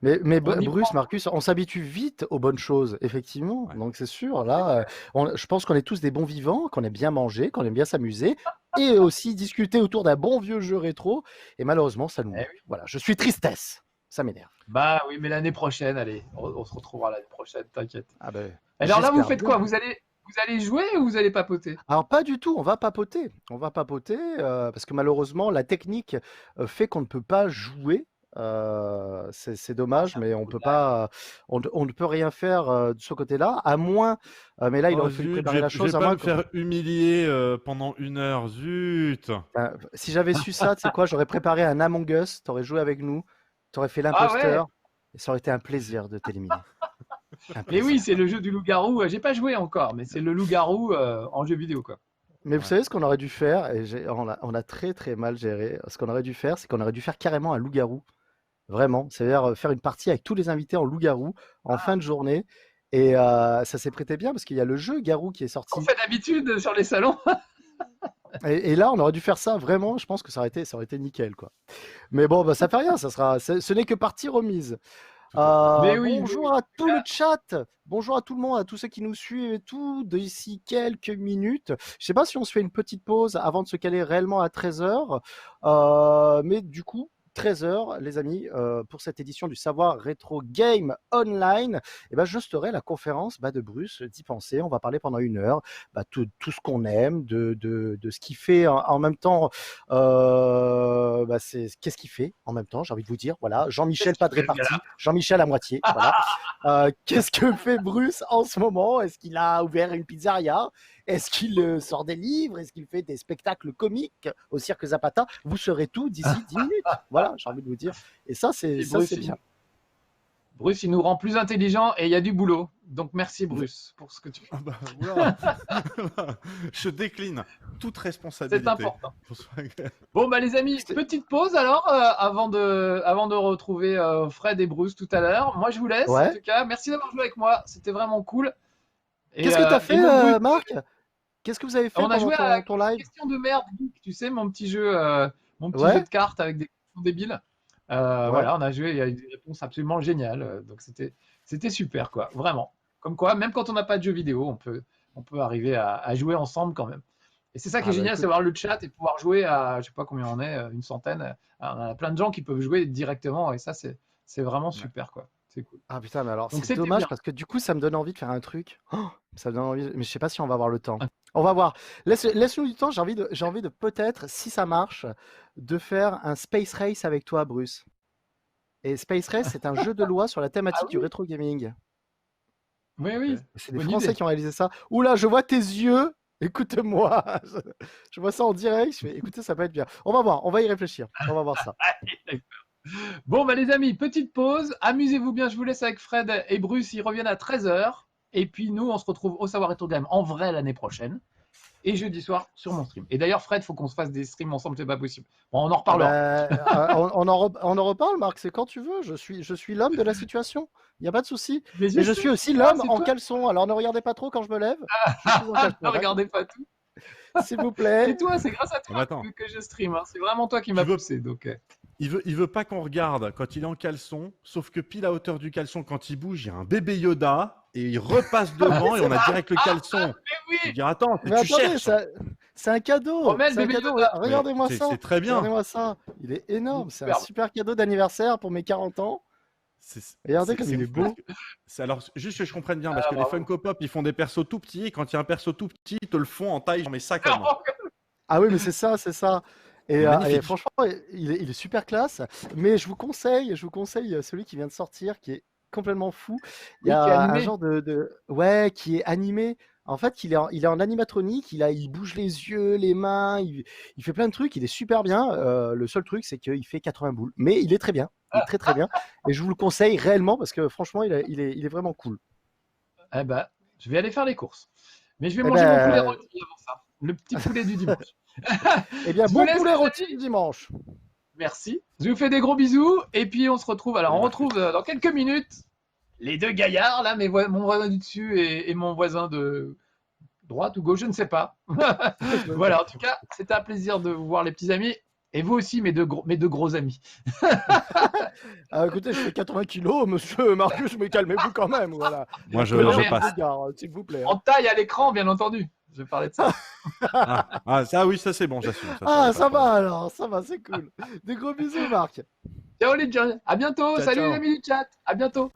Mais on y Bruce, prend. Marcus, on s'habitue vite aux bonnes choses, effectivement. Ouais. Donc c'est sûr, là, je pense qu'on est tous des bons vivants, qu'on aime bien manger, qu'on aime bien s'amuser, et aussi discuter autour d'un bon vieux jeu rétro. Et malheureusement, ça nous Eh manque. oui. Voilà, je suis tristesse. Ça m'énerve. Bah oui, mais l'année prochaine, allez, on se retrouvera l'année prochaine, t'inquiète. Ah ben, Alors là, vous j'espère faites bien. quoi? Vous allez jouer ou vous allez papoter? Alors pas du tout, on va papoter. On va papoter parce que malheureusement, la technique fait qu'on ne peut pas jouer. C'est Ah, dommage, c'est un mais peu on peut cool. pas, on ne peut rien faire de ce côté-là, à moins, mais là il Oh aurait fallu zut, préparer la je vais chose, à pas moins me que, faire humilier pendant 1 heure, zut. si j'avais su ça, tu sais quoi, j'aurais préparé un Among Us, t'aurais joué avec nous, t'aurais fait Ah ouais? l'imposteur, et ça aurait été un plaisir de t'éliminer. Un Mais plaisir. oui, c'est le jeu du loup-garou. J'ai pas joué encore, mais c'est le loup-garou en jeu vidéo, quoi. Mais vous Ouais. savez ce qu'on aurait dû faire, et on a très très mal géré, ce qu'on aurait dû faire, c'est qu'on aurait dû faire carrément un loup-garou. Vraiment, c'est-à-dire faire une partie avec tous les invités en loup-garou en fin de journée. Et ça s'est prêté bien parce qu'il y a le jeu Garou qui est Qu'on sorti. fait d'habitude sur les salons. Et là, on aurait dû faire ça vraiment. Je pense que ça aurait été nickel, quoi. Mais bon, bah, ça fait rien. Ce n'est que partie remise. Tout à Mais oui, Bonjour à tout le chat. Bonjour à tout le monde, à tous ceux qui nous suivent et tout, d'ici quelques minutes. Je sais pas si on se fait une petite pause avant de se caler réellement à 13h. Mais du coup, 13h, les amis, pour cette édition du Savoir Rétro Game Online, eh ben, j'hosterai la conférence de Bruce d'y penser. On va parler pendant 1 heure tout ce qu'on aime, de ce qu'il fait en même temps. Qu'est-ce qu'il fait en même temps, j'ai envie de vous dire. Voilà, Jean-Michel pas de Qu'est-ce qu'il fait, répartie, Jean-Michel à moitié. Voilà. Qu'est-ce que fait Bruce en ce moment? Est-ce qu'il a ouvert une pizzeria? Est-ce qu'il sort des livres? Est-ce qu'il fait des spectacles comiques au Cirque Zapata? Vous saurez tout d'ici 10 minutes. Voilà, j'ai envie de vous dire. Et ça, c'est Bruce, bien. Bruce, il nous rend plus intelligents et il y a du boulot. Donc merci Bruce pour ce que tu fais. Ah bah, oula. Je décline toute responsabilité. C'est important. Pour ce faire. Bon bah les amis, petite pause alors avant de retrouver Fred et Bruce tout à l'heure. Moi je vous laisse Ouais. en tout cas. Merci d'avoir joué avec moi, c'était vraiment cool. Et, Qu'est-ce que tu as et fait, mon Bruce, Marc? Qu'est-ce que vous avez fait on a joué pendant à ton live? question de merde, Geek, tu sais mon petit jeu Ouais. de cartes avec des questions débiles. Ouais. Voilà, on a joué, il y a eu des réponses absolument géniales. Donc c'était super quoi, vraiment. Comme quoi, même quand on n'a pas de jeu vidéo, on peut arriver à jouer ensemble quand même. Et c'est ça qui est génial, c'est voir le chat et pouvoir jouer à, je sais pas combien on est, une centaine. On a plein de gens qui peuvent jouer directement et ça c'est vraiment super quoi. C'est cool. Ah putain, mais alors Donc c'est c'était dommage bien. parce que du coup ça me donne envie de faire un truc. Oh, ça me donne envie, mais je sais pas si on va avoir le temps. On va voir. Laisse-nous du temps, j'ai envie de peut-être, si ça marche, de faire un Space Race avec toi, Bruce. Et Space Race, c'est un jeu de loi sur la thématique du rétro gaming. Oui, oui. C'est des Bonne Français idée. qui ont réalisé ça. Oula, je vois tes yeux. Écoute-moi. Je vois ça en direct. Je fais, écoutez, ça peut être bien. On va voir. On va y réfléchir. On va voir ça. Bon, bah les amis, petite pause. Amusez-vous bien. Je vous laisse avec Fred et Bruce. Ils reviennent à 13h. Et puis nous, on se retrouve au Savoir Rétro Game en vrai l'année prochaine. et jeudi soir sur mon stream. Et d'ailleurs, Fred, faut qu'on se fasse des streams ensemble, c'est pas possible. Bon, on en Ah reparlera. bah, on en reparle, Marc, c'est quand tu veux. Je suis l'homme de la situation. Il n'y a pas de souci. Mais Et je suis aussi Ah, l'homme c'est en toi. caleçon. Alors ne regardez pas trop quand je me lève. Je suis en caleçon, Ne regardez pas tout. s'il vous C'est plaît. toi, c'est grâce à Mais toi attends. que je stream. Hein. C'est vraiment toi qui m'as Tu veux- poussé. Donc, Il veut pas qu'on regarde quand il est en caleçon, sauf que pile à hauteur du caleçon, quand il bouge, il y a un bébé Yoda et il repasse devant et on a direct le caleçon. oui. Je dire attends, Mais tu attendez, cherches. c'est un cadeau. Remets le C'est un bébé cadeau. Yoda. Regardez-moi Mais ça. c'est très bien. Regardez-moi ça. Il est énorme. C'est un Superbe. super cadeau d'anniversaire pour mes 40 ans. Regardez comme il est ouf beau. parce que- alors, juste que je comprenne bien, parce que les bravo. Funko Pop, ils font des persos tout petits, et quand il y a un perso tout petit, ils te le font en taille, mais ça comme. Ah oui, mais c'est ça, c'est ça. Et Magnifique. franchement, il est super classe. Mais je vous conseille celui qui vient de sortir, qui est complètement fou. Il y Oui, qui est a un animé. genre ouais, qui est animé. En fait, il est en animatronique. Il bouge les yeux, les mains. Il fait plein de trucs. Il est super bien. Le seul truc, c'est qu'il fait 80 boules. Mais il est très bien. Il est très très bien. Et je vous le conseille réellement parce que franchement, il est vraiment cool. Eh ben, je vais aller faire les courses. Mais je vais Eh manger mon ben, poulet rôti avant ça. Le petit poulet du dimanche. Eh bien, Je bon vous laisse, poulet les rôti du dimanche. Merci. Je vous fais des gros bisous. Et puis, on se retrouve. Alors, on retrouve dans quelques minutes les deux gaillards, là, mon voisin du dessus et mon voisin de droite ou gauche, je ne sais pas. Voilà, en tout cas, c'était un plaisir de vous voir, les petits amis. Et vous aussi, mes deux gros amis. Ah, écoutez, je fais 80 kilos, monsieur Marcus, mais calmez-vous quand même. Voilà. Moi, je Colère, passe. S'il vous plaît. En taille à l'écran, bien entendu. Je vais parler de ça. Ça, oui, ça c'est bon, j'assume. Ah, ça va alors, ça va, c'est cool. Des gros bisous, Marc. Ciao les gens. À bientôt. Ciao, Salut ciao. les amis du chat. À bientôt.